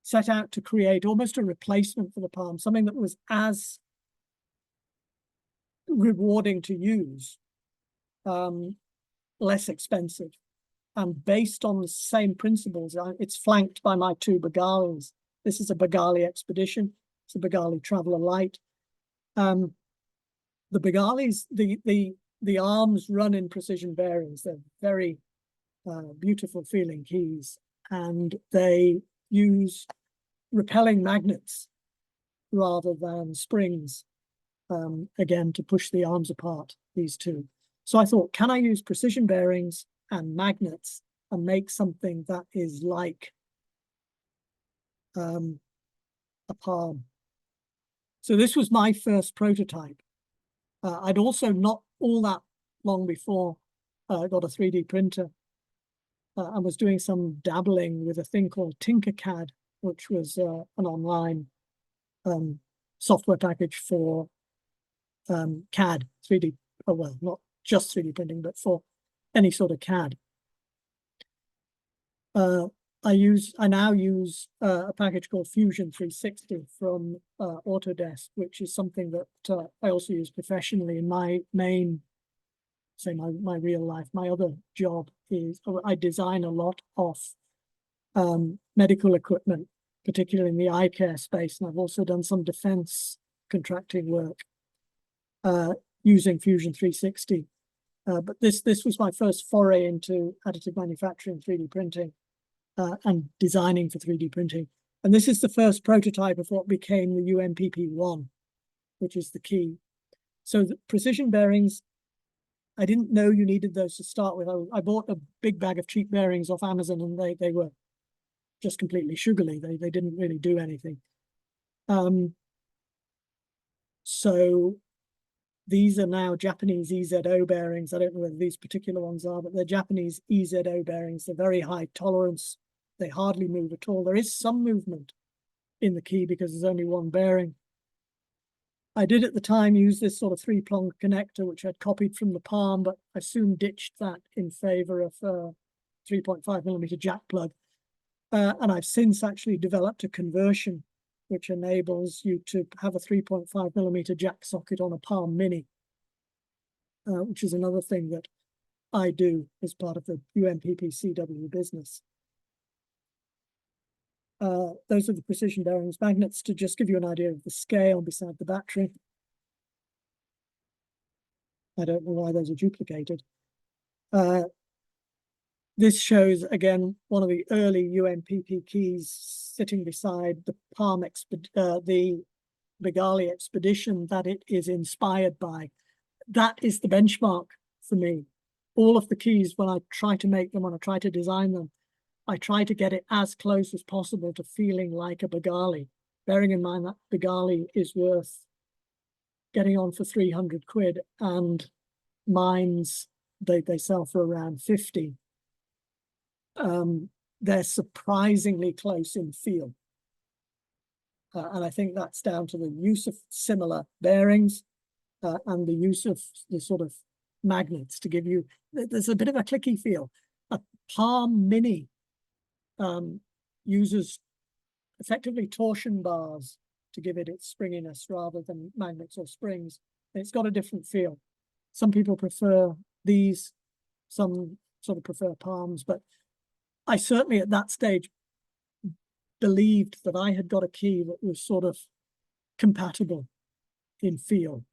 set out to create almost a replacement for the Palm, something that was as rewarding to use, less expensive, and based on the same principles. It's flanked by my two Begalis. This is a Begali Expedition. It's a Begali Traveler Light. The Begalis, the arms run in precision bearings. They're very beautiful feeling keys, and they use repelling magnets rather than springs, again, to push the arms apart, these two. So I thought, can I use precision bearings and magnets and make something that is like a Palm? So this was my first prototype. I'd also, not all that long before, got a 3D printer and was doing some dabbling with a thing called Tinkercad, which was an online software package for CAD, 3D, oh, well, not just 3D printing, but for any sort of CAD. I now use a package called Fusion 360 from Autodesk, which is something that I also use professionally in my main, say my real life. My other job is I design a lot of medical equipment, particularly in the eye care space, and I've also done some defense contracting work using Fusion 360. But this was my first foray into additive manufacturing, 3D printing, and designing for 3D printing. And this is the first prototype of what became the UMPP1, which is the key. So the precision bearings, I didn't know you needed those to start with. I bought a big bag of cheap bearings off Amazon, and they were just completely sugary. They didn't really do anything. So these are now Japanese EZO bearings. I don't know whether these particular ones are, but they're Japanese EZO bearings. They're very high tolerance. They hardly move at all. There is some movement in the key because there's only one bearing. I did at the time use this sort of 3-prong connector, which I'd copied from the Palm, but I soon ditched that in favor of a 3.5mm jack plug. And I've since actually developed a conversion which enables you to have a 3.5mm jack socket on a Palm Mini, which is another thing that I do as part of the UMPP CW business. Those are the precision bearings. Magnets, to just give you an idea of the scale beside the battery. I don't know why those are duplicated. This shows, again, one of the early UMPP keys sitting beside the Palm, the Bengali expedition that it is inspired by. That is the benchmark for me. All of the keys, when I try to make them, when I try to design them, I try to get it as close as possible to feeling like a Bengali, bearing in mind that Bengali is worth getting on for 300 quid, and mines, they sell for around 50. They're surprisingly close in feel. And I think that's down to the use of similar bearings and the use of the sort of magnets to give you, there's a bit of a clicky feel. A Palm Mini uses effectively torsion bars to give it its springiness rather than magnets or springs. It's got a different feel. Some people prefer these, some sort of prefer palms, but I certainly at that stage believed that I had got a key that was sort of compatible in feel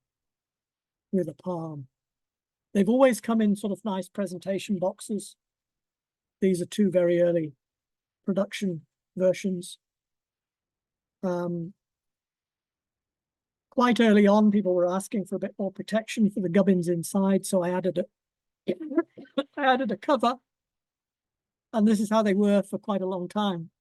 with a palm. They've always come in sort of nice presentation boxes. These are two very early production versions. Quite early on, people were asking for a bit more protection for the gubbins inside, so I added a cover, and this is how they were for quite a long time.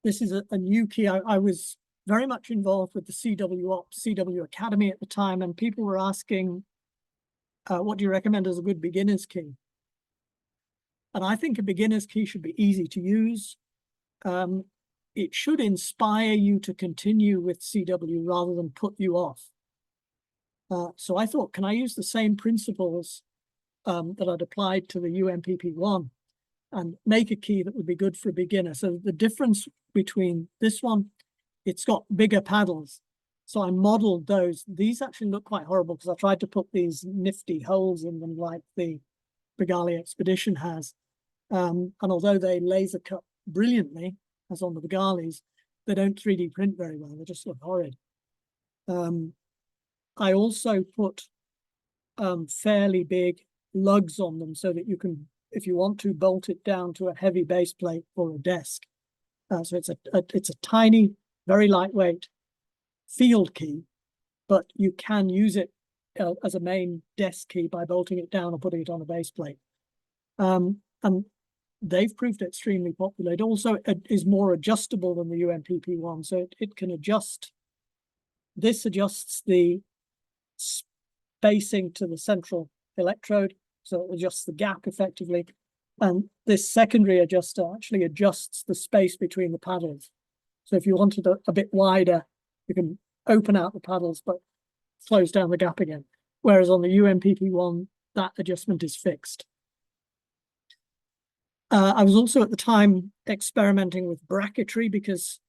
This is a new key. I was very much involved with the CW Academy at the time, and people were asking, what do you recommend as a good beginner's key? And I think a beginner's key should be easy to use. It should inspire you to continue with CW rather than put you off. So I thought, can I use the same principles that I'd applied to the UMPP1 and make a key that would be good for a beginner? So the difference between this one, it's got bigger paddles. So I modeled those. These actually look quite horrible because I tried to put these nifty holes in them like the Bengali expedition has. And although they laser cut brilliantly, as on the Bengalis, they don't 3D print very well. They just look horrid. I also put fairly big lugs on them so that you can, if you want to, bolt it down to a heavy base plate or a desk. So it's a tiny, very lightweight field key, but you can use it as a main desk key by bolting it down or putting it on a base plate. And they've proved extremely popular. It also is more adjustable than the UMPP1, so it can adjust. This adjusts the spacing to the central electrode, so it adjusts the gap effectively. And this secondary adjuster actually adjusts the space between the paddles. So if you wanted a bit wider, you can open out the paddles, but close down the gap again. Whereas on the UMPP1, that adjustment is fixed. I was also at the time experimenting with bracketry because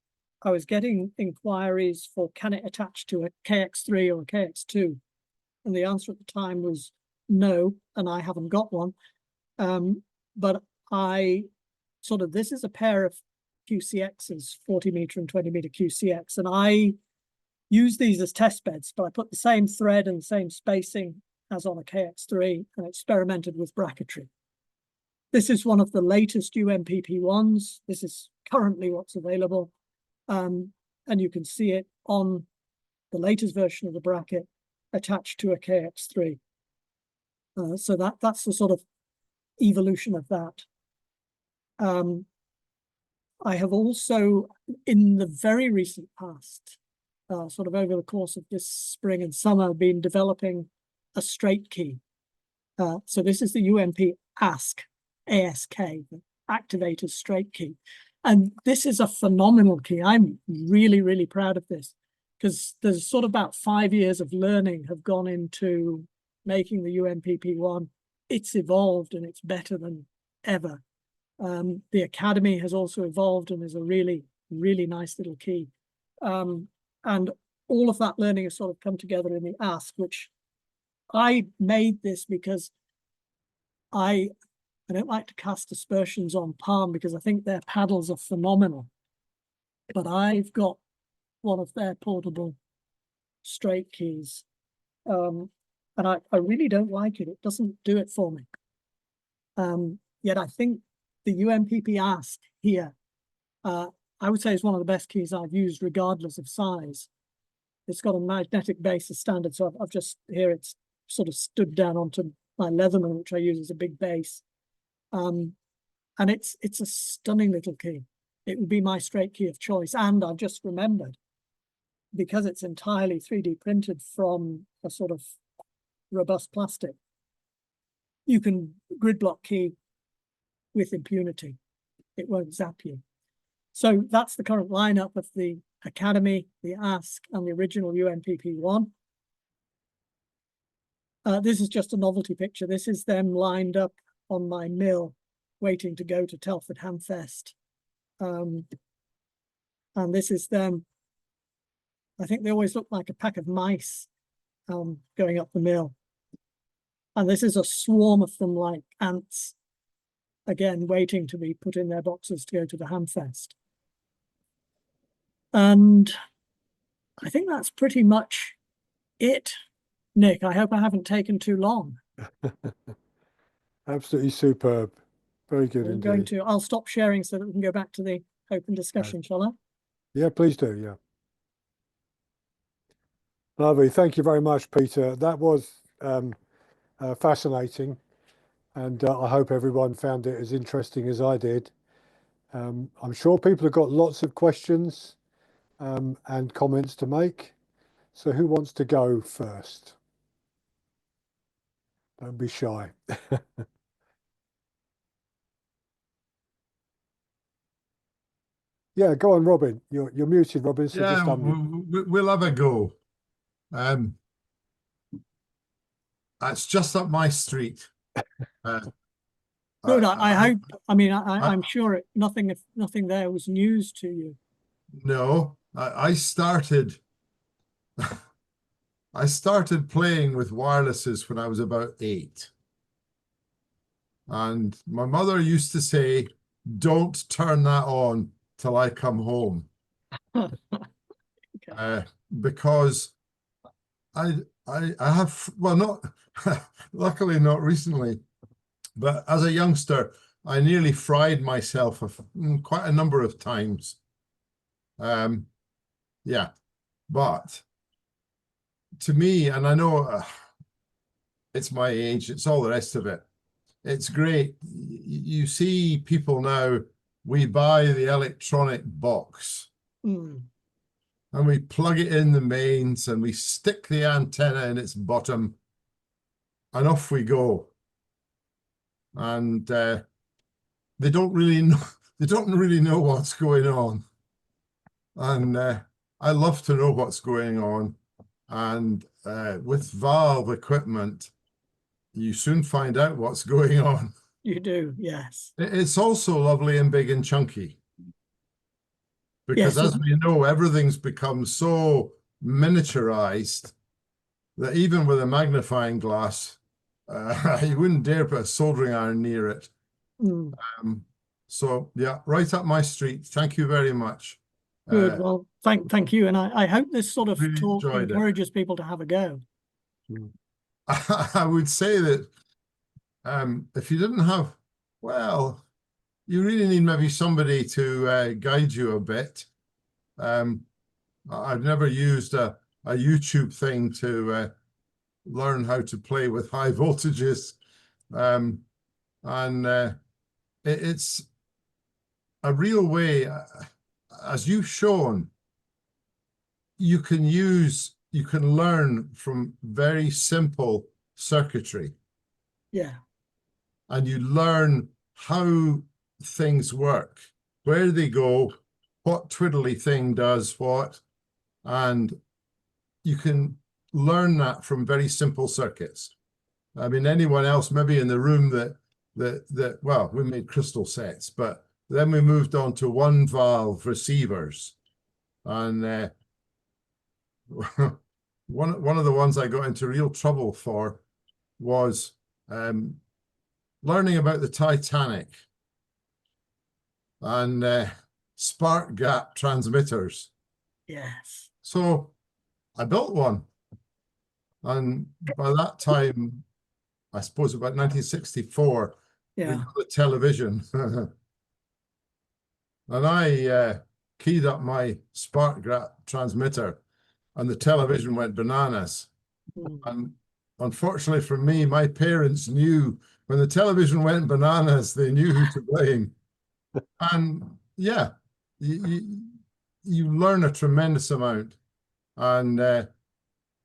I was getting inquiries for can it attach to a KX3 or a KX2? And the answer at the time was no, and I haven't got one. But I sort of, this is a pair of QCXs, 40 meter and 20 meter QCX, and I use these as test beds, but I put the same thread and the same spacing as on a KX3 and experimented with bracketry. This is one of the latest UMPP1s. This is currently what's available. And you can see it on the latest version of the bracket attached to a KX3. So that's the sort of evolution of that. I have also, in the very recent past, sort of over the course of this spring and summer, been developing a straight key. So this is the UMP ASK, the activated straight key. And this is a phenomenal key. I'm really, really proud of this because there's sort of about 5 years of learning have gone into making the UMPP1. It's evolved and it's better than ever. The Academy has also evolved and is a really, really nice little key. And all of that learning has sort of come together in the ASK, which I made this because I don't like to cast aspersions on Palm because I think their paddles are phenomenal. But I've got one of their portable straight keys. And I really don't like it. It doesn't do it for me. Yet I think the UMPP ASK here, I would say it's one of the best keys I've used, regardless of size. It's got a magnetic base as standard, so I've just here it's sort of stood down onto my Leatherman, which I use as a big base. And it's a stunning little key. It would be my straight key of choice. And I've just remembered, because it's entirely 3D printed from a sort of robust plastic, you can grid block key with impunity. It won't zap you. So that's the current lineup of the Academy, the Ask, and the original UMPP1. This is just a novelty picture. This is them lined up on my mill, waiting to go to Telford Hamfest. And this is them. I think they always look like a pack of mice going up the mill. And this is a swarm of them like ants, again, waiting to be put in their boxes to go to the Hamfest. And I think that's pretty much it, Nick. I hope I haven't taken too long. Absolutely superb. Very good indeed. I'll stop sharing so that we can go back to the open discussion, shall I? Yeah, please do, yeah. Lovely. Thank you very much, Peter. That was fascinating, and I hope everyone found it as interesting as I did. I'm sure people have got lots of questions and comments to make. So who wants to go first? Don't be shy. Yeah, go on, Robin. You're muted, Robin. So yeah, just unmute. we'll have a go. It's just up my street. Good. I hope. I mean, I'm sure nothing there was news to you. No, I started. I started playing with wirelesses when I was about 8. And my mother used to say, "Don't turn that on till I come home." Okay. Because I have, well, not, luckily not recently, but as a youngster, I nearly fried myself quite a number of times. Yeah, but to me, and I know it's my age, it's all the rest of it. It's great. You see people now, we buy the electronic box and we plug it in the mains and we stick the antenna in its bottom and off we go. And they don't really know what's going on. And I love to know what's going on. And with valve equipment, you soon find out what's going on. You do, yes. It's also lovely and big and chunky. Because Yes, as we know, everything's become so miniaturized that even with a magnifying glass, you wouldn't dare put a soldering iron near it. So yeah, right up my street. Thank you very much. Good. Well, thank you. And I hope this sort of Really talk enjoyed it. encourages people to have a go. I would say that if you didn't have, well, you really need maybe somebody to guide you a bit. I've never used a YouTube thing to learn how to play with high voltages. It's a real way, as you've shown, you can learn from very simple circuitry. Yeah. And you learn how things work, where they go, what twiddly thing does what, and you can learn that from very simple circuits. I mean, anyone else maybe in the room that well, we made crystal sets, but then we moved on to one valve receivers, and one of the ones I got into real trouble for was learning about the Titanic and spark gap transmitters. Yes. So I built one, and by that time, I suppose about 1964, we Yeah. got a television. And I keyed up my spark transmitter, and the television went bananas. And unfortunately for me, my parents knew when the television went bananas, they knew who to blame. And yeah, you learn a tremendous amount. And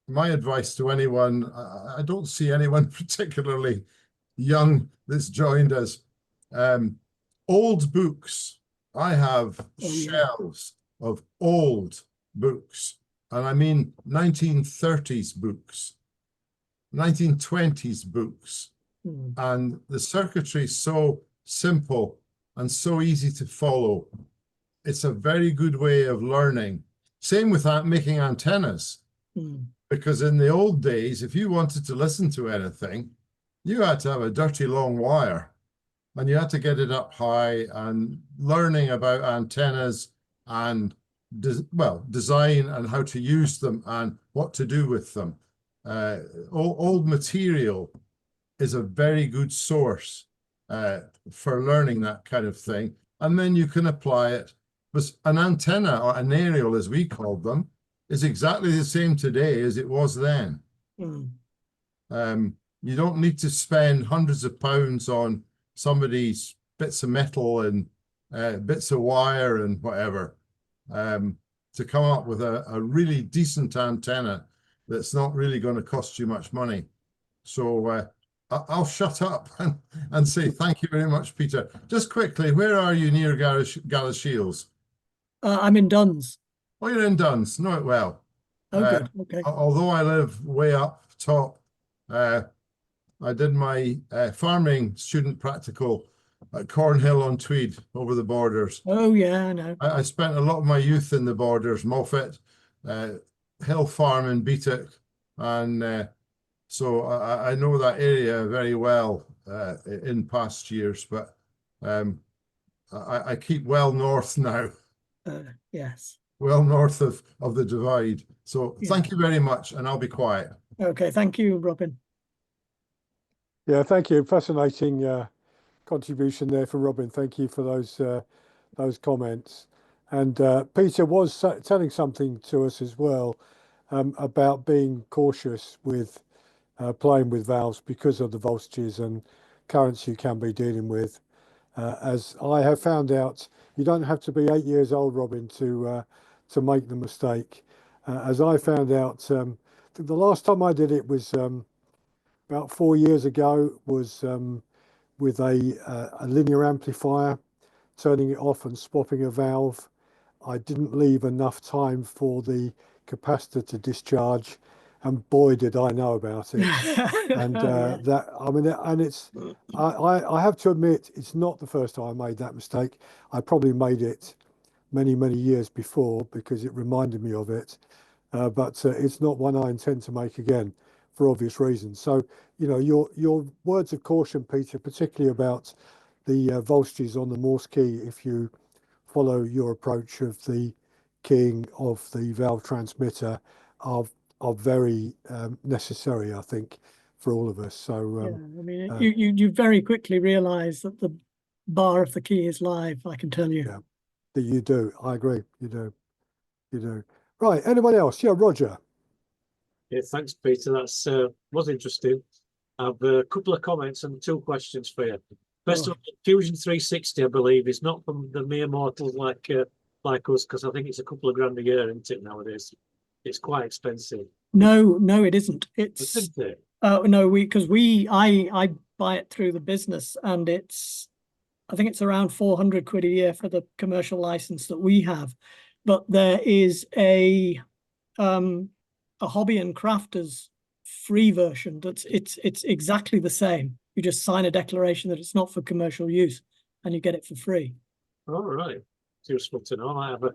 my advice to anyone, I don't see anyone particularly young that's joined us. Old books. I have shelves of old books, and I mean 1930s books, 1920s books, and the circuitry is so simple and so easy to follow. It's a very good way of learning. Same with that, making antennas, because in the old days, if you wanted to listen to anything, you had to have a dirty long wire, and you had to get it up high, and learning about antennas and design and how to use them and what to do with them. Old material is a very good source for learning that kind of thing. And then you can apply it. But an antenna, or an aerial as we called them, is exactly the same today as it was then. You don't need to spend hundreds of pounds on somebody's bits of metal and bits of wire and whatever to come up with a really decent antenna that's not really going to cost you much money. So I'll shut up and say thank you very much, Peter. Just quickly, where are you near Galashiels? I'm in Duns. Oh, you're in Duns. Know it well. Oh, good. Okay. Although I live way up top, I did my farming student practical at Cornhill on Tweed over the borders. Oh, yeah, I know. I spent a lot of my youth in the borders, Moffat, Hill Farm in Beatock, and so I know that area very well in past years, but I keep well north now. Yes. Well north of the divide. So thank you very much, and I'll be quiet. Okay, thank you, Robin. Yeah, thank you. Fascinating contribution there from Robin. Thank you for those comments. And Peter was telling something to us as well about being cautious with playing with valves because of the voltages and currents you can be dealing with. As I have found out, you don't have to be 8 years old, Robin, to make the mistake. As I found out, the last time I did it was about 4 years ago, was with a linear amplifier, turning it off and swapping a valve. I didn't leave enough time for the capacitor to discharge, and boy, did I know about it. And that, I mean, and it's, I have to admit, it's not the first time I made that mistake. I probably made it many, many years before because it reminded me of it. But it's not one I intend to make again for obvious reasons. So, you know, your words of caution, Peter, particularly about the voltages on the Morse key, if you follow your approach of the keying of the valve transmitter, are very necessary, I think, for all of us. So yeah, I mean, you very quickly realise that the bar of the key is live, I can tell you. Yeah, that you do. I agree. You do. Right. Anybody else? Yeah, Roger. Yeah, thanks, Peter. That's was interesting. I've a couple of comments and 2 questions for you. First of all, Fusion 360, I believe, is not from the mere mortals like us, because I think it's a couple of grand a year, isn't it, nowadays? It's quite expensive. No, it isn't. It's Isn't it? no, I buy it through the business, and I think it's around 400 quid a year for the commercial license that we have. But there is a hobby and crafters free version that's it's exactly the same. You just sign a declaration that it's not for commercial use, and you get it for free. All right. It's useful to know. I have a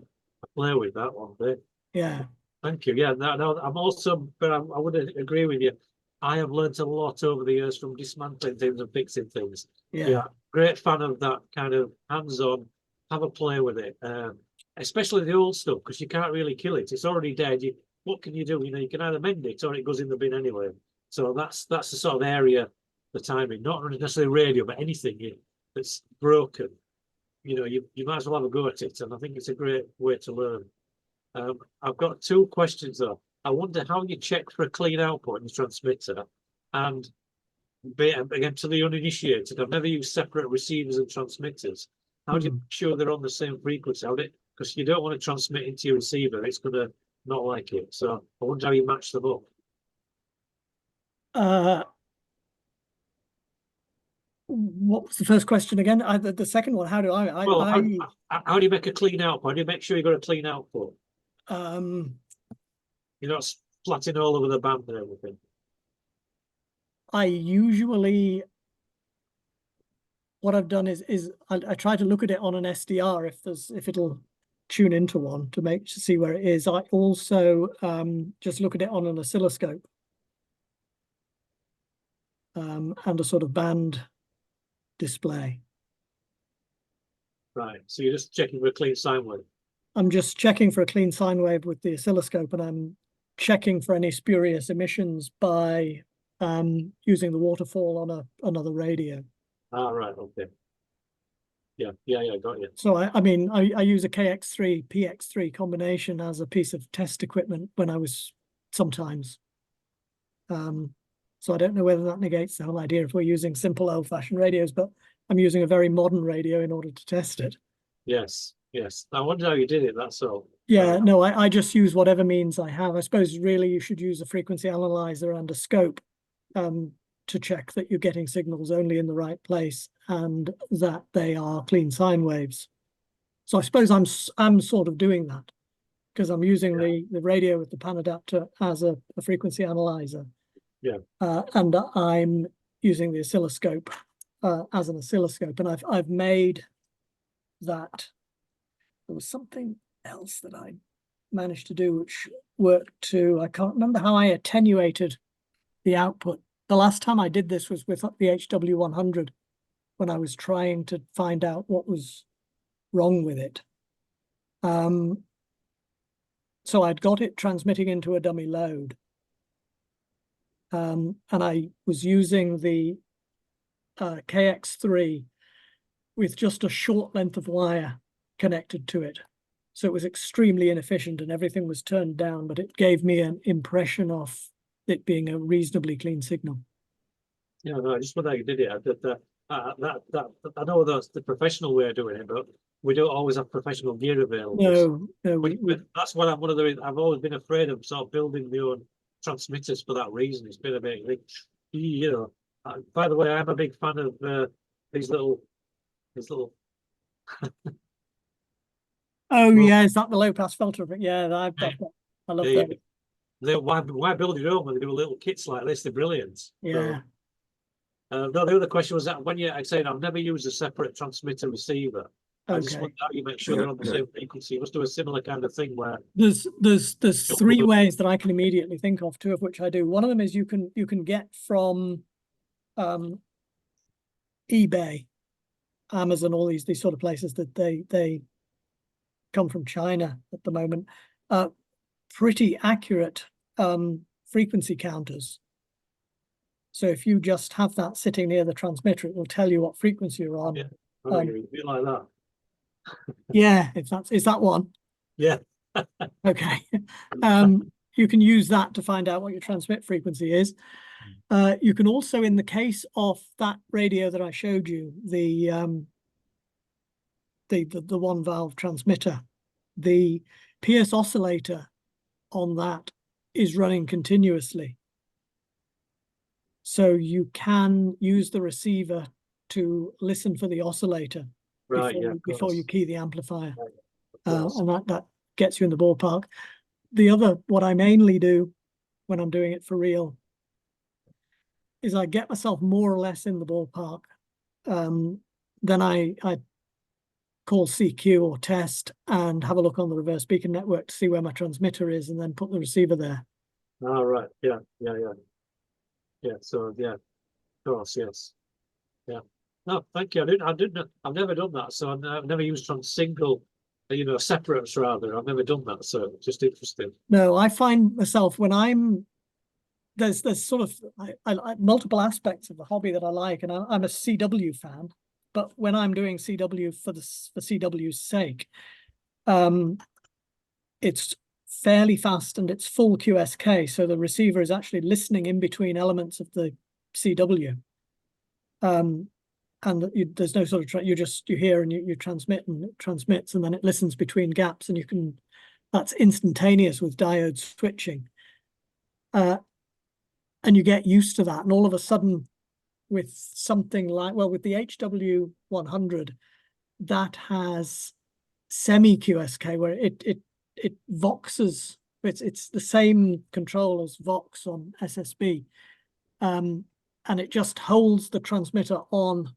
play with that one day. Yeah. Thank you. Yeah, no, I'm also, but I would agree with you. I have learned a lot over the years from dismantling things and fixing things. Yeah, great fan of that kind of hands-on, have a play with it. Especially the old stuff, because you can't really kill it. It's already dead. What can you do? You know, you can either mend it or it goes in the bin anyway. So that's the sort of area, the timing, not necessarily radio, but anything that's broken. you know, you might as well have a go at it, and I think it's a great way to learn. I've got 2 questions though. I wonder how you check for a clean output in the transmitter, and again, to the uninitiated, I've never used separate receivers and transmitters. How do you make sure they're on the same frequency? Because you don't want to transmit into your receiver, it's going to not like it. So I wonder how you match them up. What was the first question again? The second one, how do Well, how do you make a clean output? How do you make sure you've got a clean output? You're not splatting all over the band and everything. I usually, what I've done is I try to look at it on an SDR if it'll tune into one to see where it is. I also just look at it on an oscilloscope and a sort of band display. Right. So you're just checking for a clean sine wave. I'm just checking for a clean sine wave with the oscilloscope, and I'm checking for any spurious emissions by using the waterfall on another radio. Ah, right. Okay. Yeah, got you. So I mean, I use a KX3 PX3 combination as a piece of test equipment when I was sometimes. So I don't know whether that negates the whole idea if we're using simple old-fashioned radios, but I'm using a very modern radio in order to test it. Yes. I wonder how you did it, that's all. Yeah, no, I just use whatever means I have. I suppose really you should use a frequency analyzer and a scope to check that you're getting signals only in the right place and that they are clean sine waves. So I suppose I'm sort of doing that because I'm using the radio with the pan adapter as a frequency analyzer. Yeah. And I'm using the oscilloscope as an oscilloscope, and I've made that. There was something else that I managed to do which worked too. I can't remember how I attenuated the output. The last time I did this was with the HW100 when I was trying to find out what was wrong with it. So I'd got it transmitting into a dummy load. And I was using the KX3 with just a short length of wire connected to it. So it was extremely inefficient and everything was turned down, but it gave me an impression of it being a reasonably clean signal. Yeah, no, I just wonder how you did it. I know that's the professional way of doing it, but we don't always have professional gear available. No, that's one of the. I've always been afraid of sort of building my own transmitters for that reason. It's been a bit, you know. By the way, I'm a big fan of these little. Oh, yeah, is that the low pass filter? Yeah, I love that. Why build your own when they do little kits like this? They're brilliant. Yeah. No, the other question was that when I said I've never used a separate transmitter receiver. I just wonder how you make sure they're on the same frequency. You must do a similar kind of thing where there's 3 ways that I can immediately think of, 2 of which I do. One of them is you can get from eBay, Amazon, all these sort of places that they come from China at the moment, pretty accurate frequency counters. So if you just have that sitting near the transmitter, it will tell you what frequency you're on. Yeah, a bit like that. Yeah, is that one? Yeah. Okay. You can use that to find out what your transmit frequency is. You can also, in the case of that radio that I showed you, the 1-valve transmitter, the Pierce oscillator on that is running continuously. So you can use the receiver to listen for the oscillator before you key the amplifier. And that gets you in the ballpark. What I mainly do when I'm doing it for real is I get myself more or less in the ballpark. Then I call CQ or test and have a look on the reverse beacon network to see where my transmitter is and then put the receiver there. Oh, right. Yeah. So, yeah, of course, yes. Yeah. No, thank you. I've never done that. So I've never used from single, separates rather. I've never done that. So just interesting. No, I find myself when there's sort of multiple aspects of the hobby that I like, and I'm a CW fan. but when I'm doing CW for CW's sake, it's fairly fast and it's full QSK. So the receiver is actually listening in between elements of the CW. And there's no sort of, you hear and you transmit, and it transmits, and then it listens between gaps, and that's instantaneous with diode switching. And you get used to that. And all of a sudden, with something like, well, with the HW100, that has semi QSK, where it voxes. It's the same control as Vox on SSB, and it just holds the transmitter on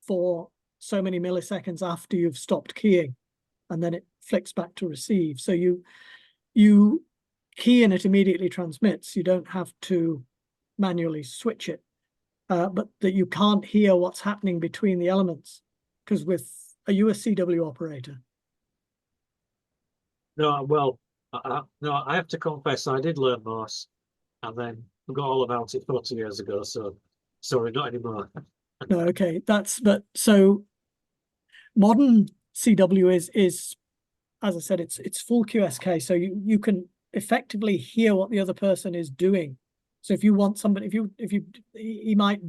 for so many milliseconds after you've stopped keying, and then it flicks back to receive. So you key and it immediately transmits. You don't have to manually switch it, but that you can't hear what's happening between the elements, because are you a CW operator? No, well, no, I have to confess, I did learn Morse, and then forgot all about it 40 years ago. So sorry, not anymore. No, okay, but so modern CW is, as I said, it's full QSK, so you can effectively hear what the other person is doing. So if you want somebody, he might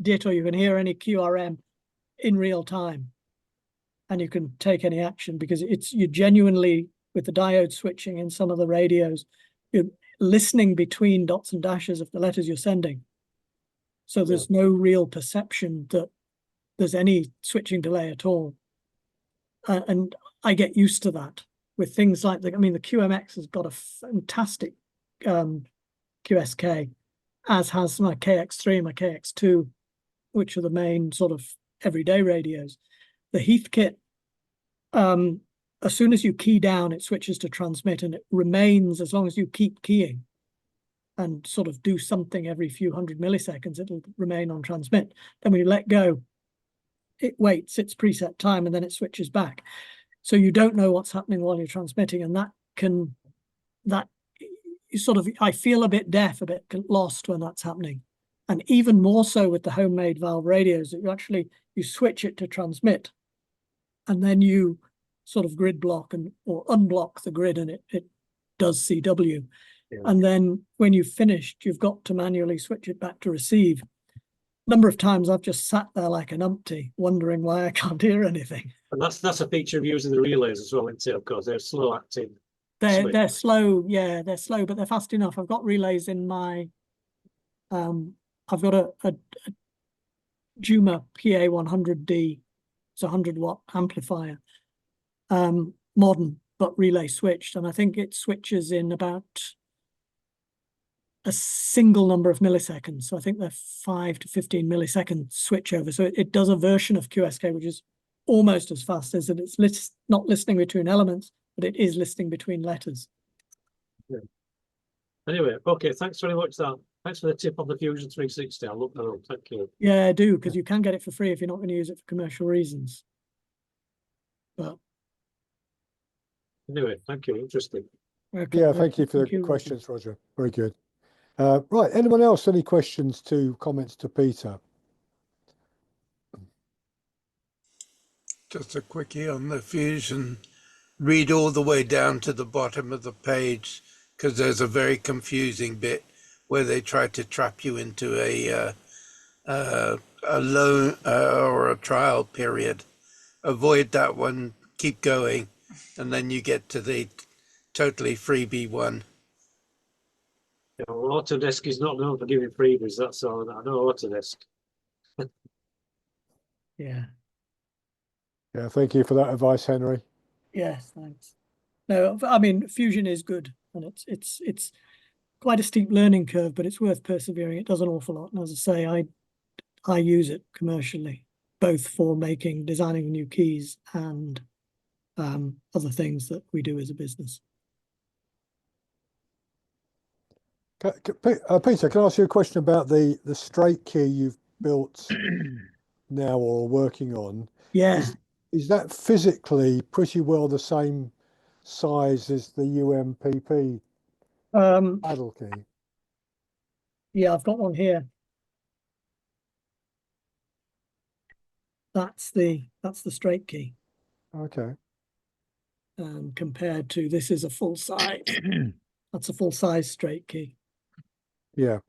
ditto, you can hear any QRM in real time, and you can take any action, because you genuinely, with the diode switching in some of the radios, you're listening between dots and dashes of the letters you're sending. So there's no real perception that there's any switching delay at all. And I get used to that with things like the QMX has got a fantastic QSK, as has my KX3 and my KX2, which are the main sort of everyday radios. The Heathkit, as soon as you key down, it switches to transmit, and it remains as long as you keep keying and sort of do something every few hundred milliseconds, it'll remain on transmit. Then when you let go, it waits its preset time, and then it switches back. So you don't know what's happening while you're transmitting, and I feel a bit deaf, a bit lost when that's happening. And even more so with the homemade valve radios, that you switch it to transmit, and then you sort of grid block or unblock the grid, and it does CW. Yeah. And then when you've finished, you've got to manually switch it back to receive. Number of times I've just sat there like an umpty, wondering why I can't hear anything. And that's a feecture of using the relays as well, isn't it? Of course, they're slow acting. They're slow, yeah, they're slow, but they're fast enough. I've got relays in my I've got a Juma PA100D, it's a 100-watt amplifier, modern but relay switched, and I think it switches in about a single number of milliseconds. So I think they're 5 to 15 millisecond switchover. So it does a version of QSK which is almost as fast as it. It's not listening between elements, but it is listening between letters. Yeah. Anyway, okay, thanks very much, Dan. Thanks for the tip on the Fusion 360. I'll look that up. Thank you. Yeah, I do, because you can get it for free if you're not going to use it for commercial reasons. But anyway, thank you. Interesting. Okay. Yeah, thank you for the questions, Roger. Very good. Right, anyone else, any questions comments to Peter? Just a quickie on the Fusion. Read all the way down to the bottom of the page, because there's a very confusing bit where they try to trap you into a loan or a trial period. Avoid that one, keep going, and then you get to the totally freebie one. Yeah, well, Autodesk is not known for giving freebies, that's all. I know Autodesk. Yeah. Yeah, thank you for that advice, Henry. Yes, thanks. No, I mean, Fusion is good, and it's quite a steep learning curve, but it's worth persevering. It does an awful lot, and as I say, I use it commercially, both for designing new keys and other things that we do as a business. Peter, can I ask you a question about the straight key you've built now or working on? Yeah. Is that physically pretty well the same size as the UMPP paddle key? Yeah, I've got one here. that's the straight key. Okay. Compared to this is a full size. That's a full size straight key. Yeah.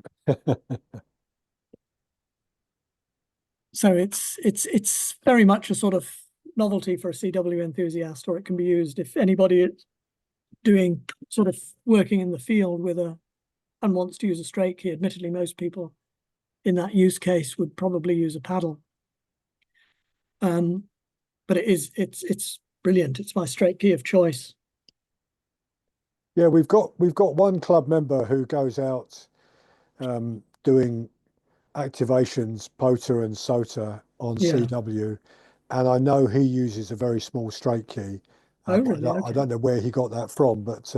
So it's very much a sort of novelty for a CW enthusiast, or it can be used if anybody is doing sort of working in the field with and wants to use a straight key. Admittedly, most people in that use case would probably use a paddle. But it's brilliant. It's my straight key of choice. Yeah, we've got one club member who goes out doing activations, POTA and SOTA on CW, and I know he uses a very small straight key. Oh, really? I don't know where he got that from, but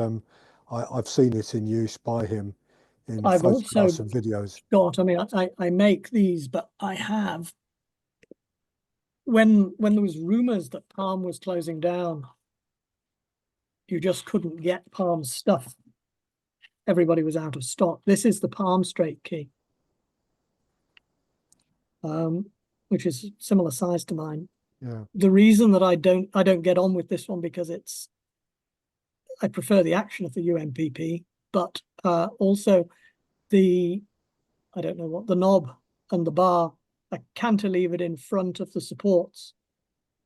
I've seen it in use by him in I've photographs also and videos. I mean, I make these, but I have, when there was rumors that Palm was closing down, you just couldn't get Palm stuff. Everybody was out of stock. This is the Palm straight key, which is similar size to mine. Yeah. The reason that I don't get on with this one, because I prefer the action of the UMPP, but also I don't know what, the knob and the bar are cantilevered in front of the supports.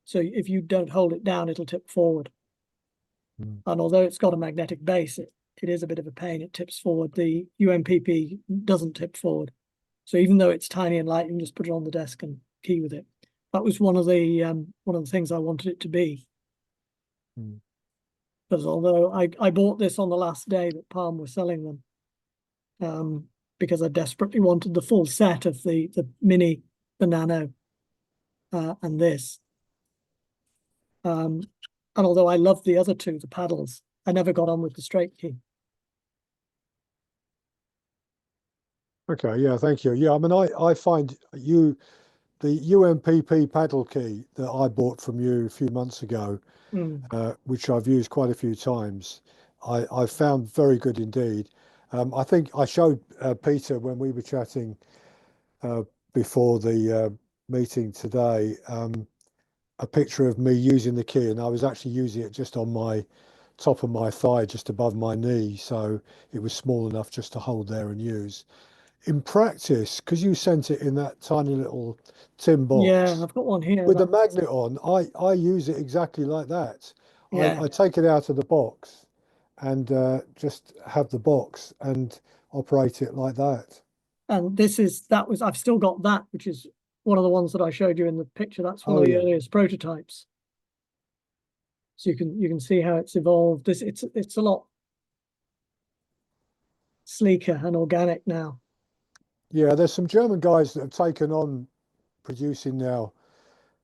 So if you don't hold it down, it'll tip forward. And although it's got a magnetic base, it is a bit of a pain. It tips forward. The UMPP doesn't tip forward. So even though it's tiny and light, you can just put it on the desk and key with it. That was one of the things I wanted it to be. Because although I bought this on the last day that Palm was selling them, because I desperately wanted the full set of the mini, the nano, and this. And although I loved the other two, the paddles, I never got on with the straight key. Okay, yeah, thank you. Yeah, I mean, I find the UMPP paddle key that I bought from you a few months ago, which I've used quite a few times, I found very good indeed. I think I showed Peter when we were chatting before the meeting today, a picture of me using the key, and I was actually using it just on my top of my thigh, just above my knee, so it was small enough just to hold there and use. In practice, because you sent it in that tiny little tin box, yeah, I've got one here with the magnet on, I use it exactly like that. I take it out of the box and just have the box and operate it like that. And I've still got that, which is one of the ones that I showed you in the picture. That's one of the earliest prototypes. So you can see how it's evolved. It's a lot sleeker and organic now. Yeah, there's some German guys that have taken on producing now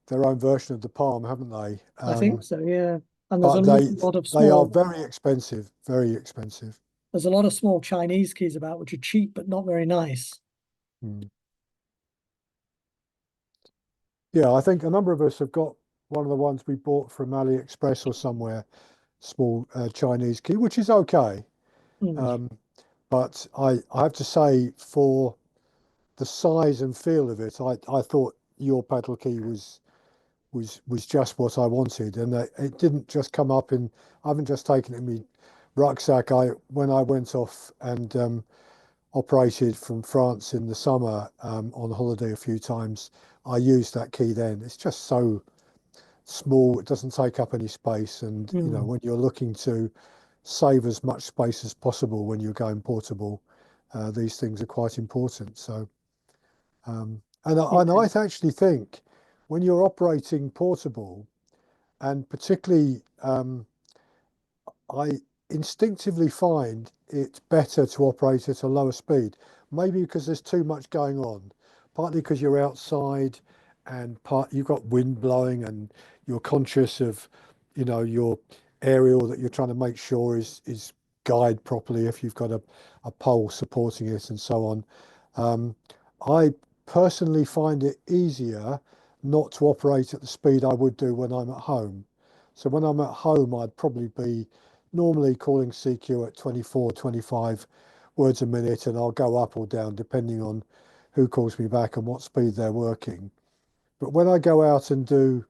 their own version of the Palm, haven't they? I think so, yeah. And But there's a lot of small. they are very expensive, very expensive. There's a lot of small Chinese keys about, which are cheap but not very nice. Yeah, I think a number of us have got one of the ones we bought from AliExpress or somewhere, small Chinese key, which is okay. But I have to say, for the size and feel of it, I thought your paddle key was just what I wanted, and it didn't just come up in. I haven't just taken it in my rucksack. When I went off and operated from France in the summer on holiday a few times, I used that key then. It's just so small, it doesn't take up any space, and you know, when you're looking to save as much space as possible when you're going portable, these things are quite important. So and I actually think when you're operating portable, and particularly I instinctively find it better to operate at a lower speed, maybe because there's too much going on, partly because you're outside and you've got wind blowing and you're conscious of, you know, your aerial that you're trying to make sure is guide properly if you've got a pole supporting it and so on. I personally find it easier not to operate at the speed I would do when I'm at home. So when I'm at home, I'd probably be normally calling CQ at 24, 25 words a minute, and I'll go up or down depending on who calls me back and what speed they're working. But when I go out and do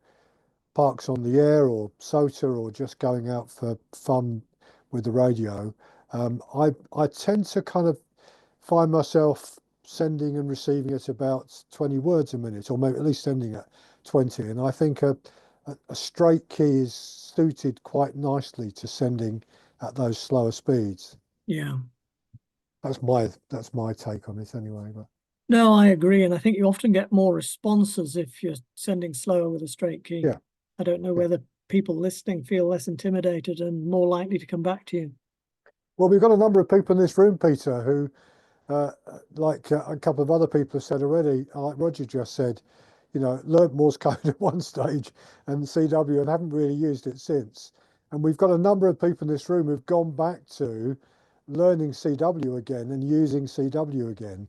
Parks on the Air or SOTA or just going out for fun with the radio, I tend to kind of find myself sending and receiving at about 20 words a minute, or maybe at least sending at 20. And I think a straight key is suited quite nicely to sending at those slower speeds. Yeah. That's my take on it anyway. But No, I agree. And I think you often get more responses if you're sending slower with a straight key. Yeah. I don't know whether people listening feel less intimidated and more likely to come back to you. well, we've got a number of people in this room, Peter, who like a couple of other people have said already, like Roger just said, learned Morse code at one stage and CW and haven't really used it since. And we've got a number of people in this room who've gone back to learning CW again and using CW again.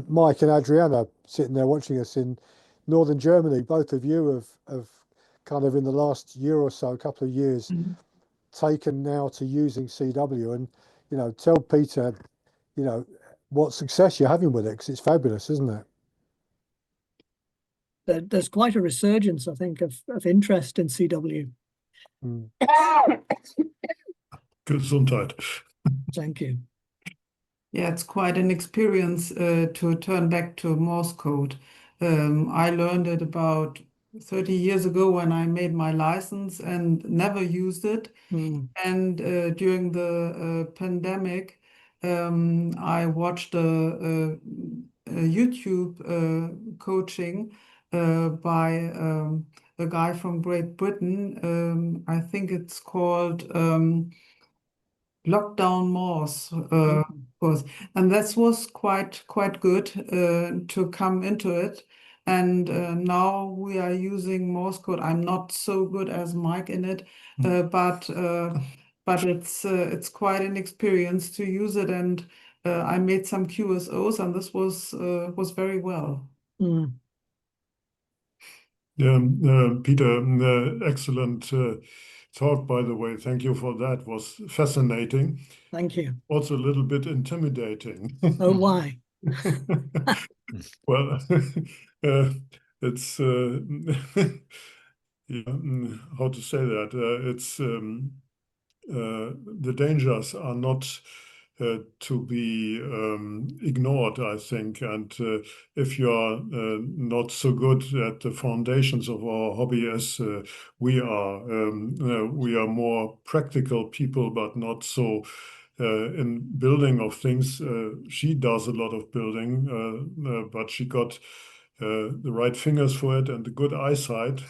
Mike and Adriana sitting there watching us in Northern Germany, both of you have kind of in the last year or so, a couple of years, taken now to using CW. And, tell Peter, what success you're having with it, because it's fabulous, isn't it? There's quite a resurgence, I think, of interest in CW. Gesundheit. Thank you. Yeah, it's quite an experience to turn back to Morse code. I learned it about 30 years ago when I made my license and never used it. And during the pandemic, I watched a YouTube coaching by a guy from Great Britain. I think it's called Lockdown Morse course, and that was quite good to come into it. And now we are using Morse code. I'm not so good as Mike in it, but it's quite an experience to use it. And I made some QSOs, and this was very well. Peter, excellent talk, by the way. Thank you for that. Was fascinating. Thank you. Also a little bit intimidating. Oh, why? Well, it's how to say that? It's the dangers are not to be ignored, I think. And if you are not so good at the foundations of our hobby as we are more practical people, but not so in building of things. She does a lot of building, but she got the right fingers for it and the good eyesight,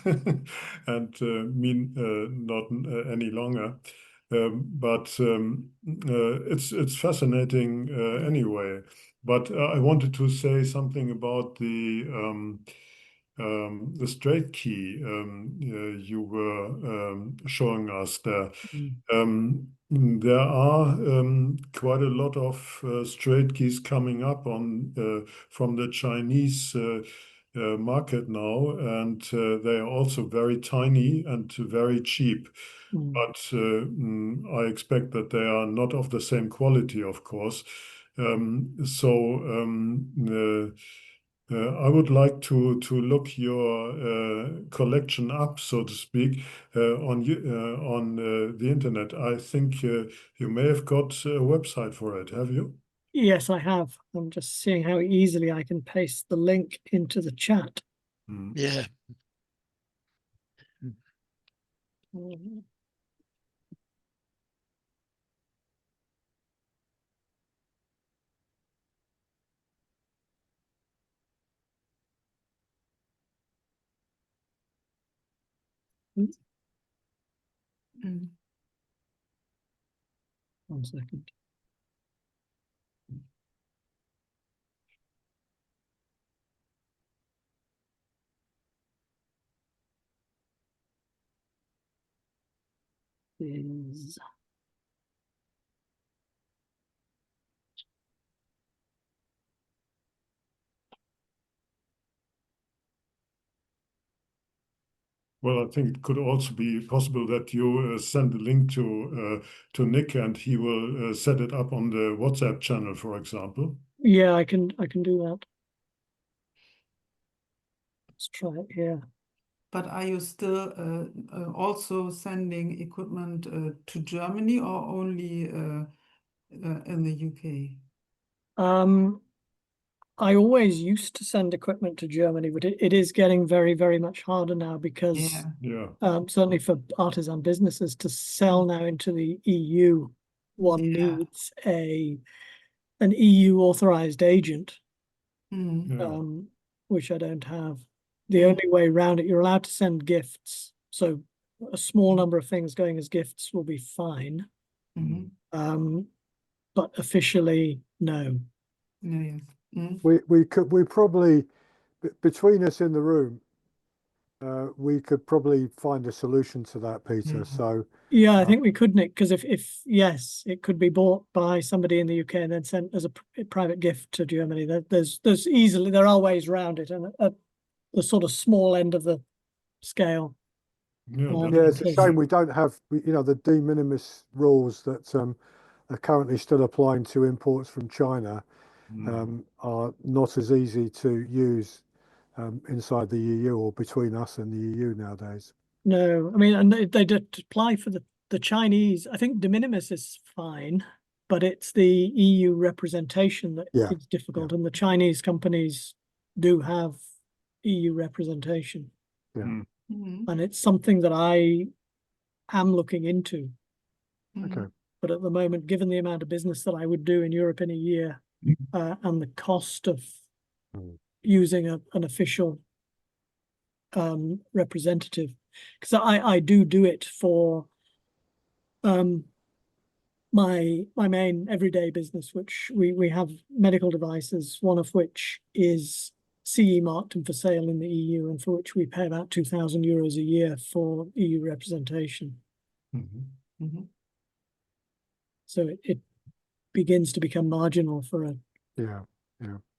and me not any longer. But it's fascinating anyway. But I wanted to say something about the straight key you were showing us there. There are quite a lot of straight keys coming up on from the Chinese market now, and they are also very tiny and very cheap. But I expect that they are not of the same quality, of course. I would like to look your collection up, so to speak, on the internet. I think you may have got a website for it. Have you? Yes, I have. I'm just seeing how easily I can paste the link into the chat. Yeah. One second. Is Well, I think it could also be possible that you send a link to Nick, and he will set it up on the WhatsApp channel, for example. Yeah, I can do that. Let's try it here. But are you still also sending equipment to Germany or only in the UK? I always used to send equipment to Germany, but it is getting very, very much harder now because Yeah. certainly for artisan businesses to sell now into the EU, one needs an EU authorized agent, Yeah. which I don't have. The only way around it, you're allowed to send gifts. So a small number of things going as gifts will be fine. But officially, no. Yeah. We probably, between us in the room, we could probably find a solution to that, Peter. So yeah, I think we could, Nick, because if yes, it could be bought by somebody in the UK and then sent as a private gift to Germany. There are ways around it, and at the sort of small end of the scale. Yeah, yeah, it's a shame we don't have, the de minimis rules that are currently still applying to imports from China are not as easy to use inside the EU or between us and the EU nowadays. No, I mean, and they did apply for the Chinese. I think de minimis is fine, but it's the EU representation that is difficult, and the Chinese companies do have EU representation. Yeah. And it's something that I am looking into. Okay. But at the moment, given the amount of business that I would do in Europe in a year, and the cost of using an official representative, because I do it for my main everyday business, which we have medical devices, one of which is CE marked and for sale in the EU, and for which we pay about €2,000 a year for EU representation. So it begins to become marginal for a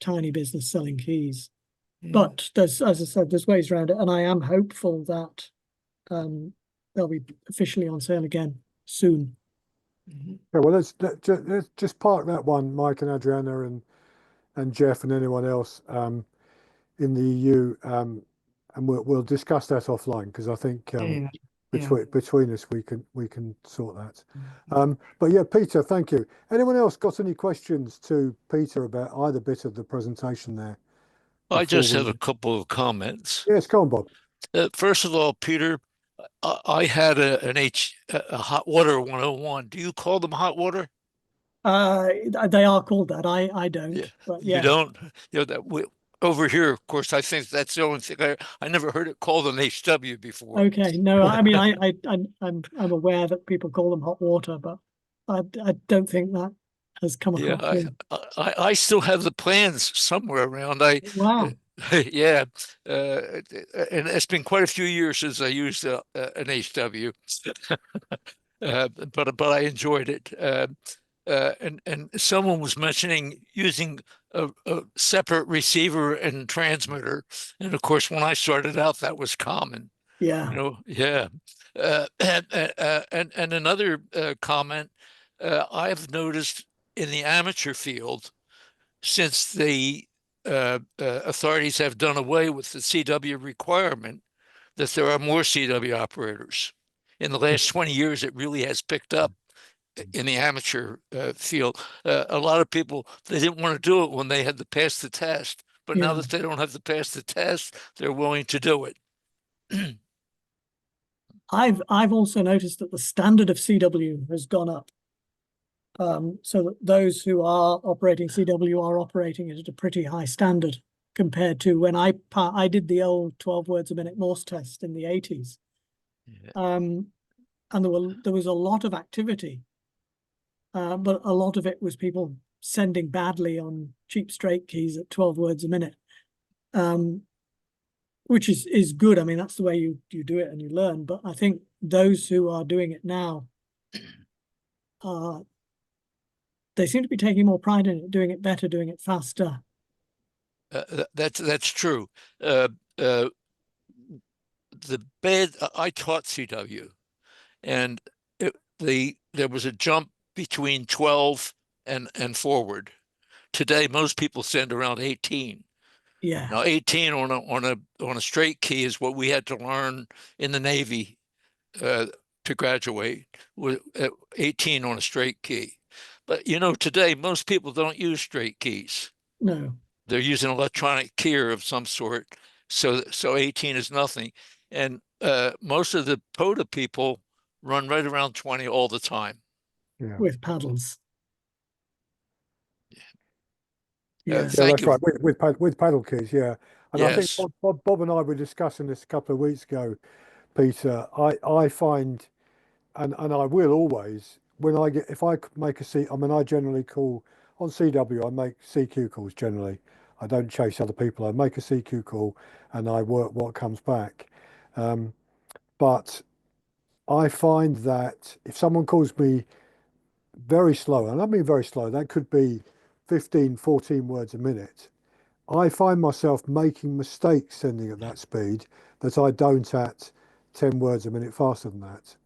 tiny business selling keys. But there's, as I said, there's ways around it, and I am hopeful that they'll be officially on sale again soon. Yeah, well, let's just park that one, Mike and Adriana and Jeff and anyone else in the EU, and we'll discuss that offline, because I think between us we can sort that. But yeah, Peter, thank you. Anyone else got any questions to Peter about either bit of the presentation there? I just have a couple of comments. Yes, go on, Bob. First of all, Peter, I had a hot water 101. Do you call them hot water? They are called that. I don't. Yeah. But You don't? Over here, of course, I think that's the only thing. I never heard it called an HW before. Okay, no, I mean, I'm aware that people call them hot water, but I don't think that has come across. I still have the plans somewhere around. Wow. Yeah, and it's been quite a few years since I used an HW, but I enjoyed it. And someone was mentioning using a separate receiver and transmitter, and of course, when I started out, that was common. Yeah. And another comment, I've noticed in the amateur field, since the authorities have done away with the CW requirement, that there are more CW operators. In the last 20 years, it really has picked up in the amateur field. A lot of people, they didn't want to do it when they had to pass the test, but now that they don't have to pass the test, they're willing to do it. I've also noticed that the standard of CW has gone up. So that those who are operating CW are operating it at a pretty high standard compared to when I did the old 12 words a minute Morse test in the 80s. And there was a lot of activity, but a lot of it was people sending badly on cheap straight keys at 12 words a minute, which is good. I mean, that's the way you do it and you learn. But I think those who are doing it now, they seem to be taking more pride in it, doing it better, doing it faster. That's true. I taught CW, and there was a jump between 12 and forward. Today, most people send around 18. Yeah. Now 18 on a straight key is what we had to learn in the Navy to graduate, with 18 on a straight key. But you know, today most people don't use straight keys. No. They're using electronic keyer of some sort. So 18 is nothing. And most of the POTA people run right around 20 all the time. Yeah. With paddles. Yeah. Yeah, Thank that's you. right. With paddle keys, yeah. And I think Yes. Bob and I were discussing this a couple of weeks ago, Peter. I find, and I will always, when I get, if I make a C, I mean, I generally call on CW, I make CQ calls generally. I don't chase other people. I make a CQ call and I work what comes back. But I find that if someone calls me very slow, and I mean very slow, that could be 15, 14 words a minute. I find myself making mistakes sending at that speed that I don't at 10 words a minute faster than that.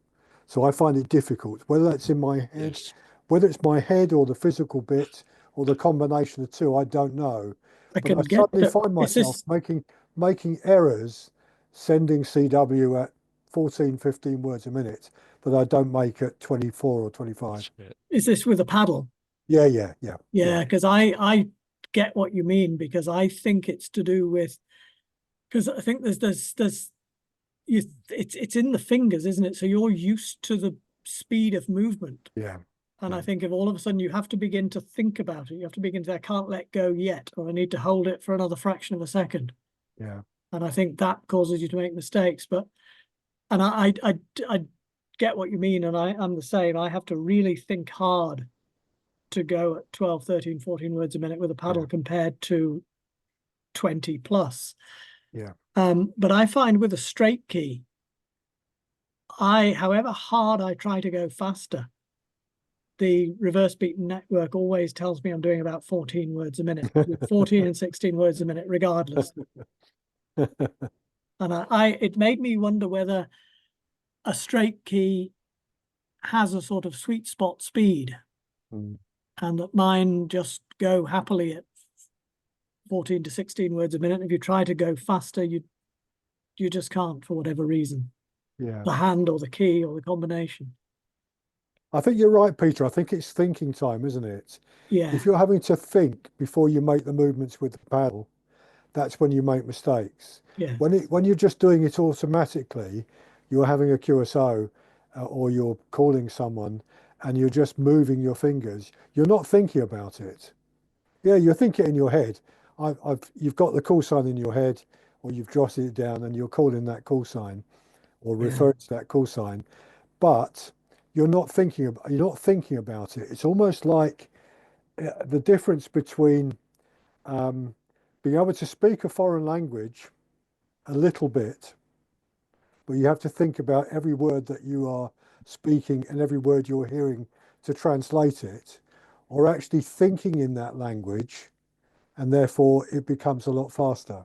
So I find it difficult, whether that's in my head, Yes. whether it's my head or the physical bit or the combination of the two, I don't know. I But I can get suddenly to, find is myself this, making errors sending CW at 14, 15 words a minute that I don't make at 24 or 25. is this with a paddle? Yeah. Yeah, because I get what you mean, because I think it's to do with, because I think it's in the fingers, isn't it? So you're used to the speed of movement. Yeah. And I think if all of a sudden you have to begin to think about it, you have to begin to say, I can't let go yet, or I need to hold it for another fraction of a second. Yeah. And I think that causes you to make mistakes. But, and I get what you mean. And I'm the same. I have to really think hard to go at 12, 13, 14 words a minute with a paddle compared to 20 plus. Yeah. But I find with a straight key, however hard I try to go faster, the reverse beaten network always tells me I'm doing about 14 words a minute, with 14 and 16 words a minute, regardless. And it made me wonder whether a straight key has a sort of sweet spot speed, and that mine just go happily at 14 to 16 words a minute. If you try to go faster, you just can't, for whatever reason. Yeah. The hand or the key or the combination. I think you're right, Peter. I think it's thinking time, isn't it? Yeah. If you're having to think before you make the movements with the paddle, that's when you make mistakes. Yeah. When you're just doing it automatically, you're having a QSO or you're calling someone and you're just moving your fingers. You're not thinking about it. Yeah, you're thinking in your head. You've got the call sign in your head, or you've jotted it down and you're calling that call sign or referring to that call sign, but you're not thinking about it. It's almost like the difference between being able to speak a foreign language a little bit, but you have to think about every word that you are speaking and every word you're hearing to translate it, or actually thinking in that language, and therefore it becomes a lot faster.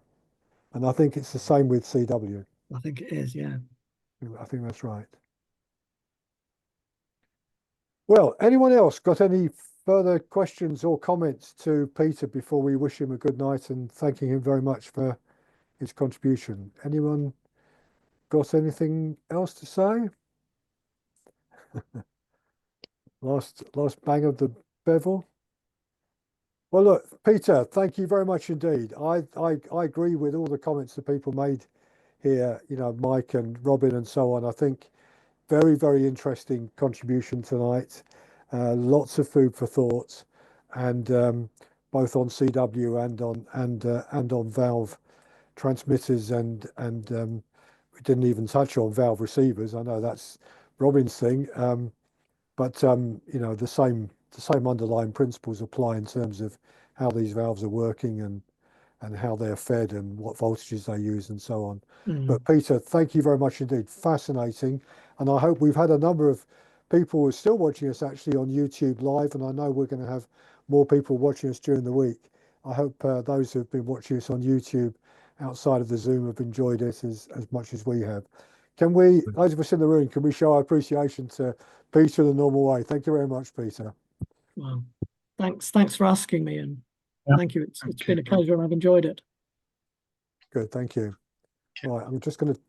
And I think it's the same with CW. I think it is, yeah. I think that's right. Well, anyone else got any further questions or comments to Peter before we wish him a good night and thanking him very much for his contribution? Anyone got anything else to say? Last bang of the bevel. Well, look, Peter, thank you very much indeed. I agree with all the comments that people made here, you know, Mike and Robin and so on. I think very, very interesting contribution tonight. Lots of food for thought, and both on CW and on valve transmitters, and we didn't even touch on valve receivers. I know that's Robin's thing, but you know, the same underlying principles apply in terms of how these valves are working and how they're fed and what voltages they use and so on. But Peter, thank you very much indeed. Fascinating. And I hope we've had a number of people who are still watching us actually on YouTube live. And I know we're going to have more people watching us during the week. I hope those who've been watching us on YouTube outside of the Zoom have enjoyed it as much as we have. Can we, those of us in the room, can we show our appreciation to Peter in the normal way? Thank you very much, Peter. Well, thanks for asking me, and thank you. It's been a pleasure and I've enjoyed it. Good, thank you. Right, I'm just going to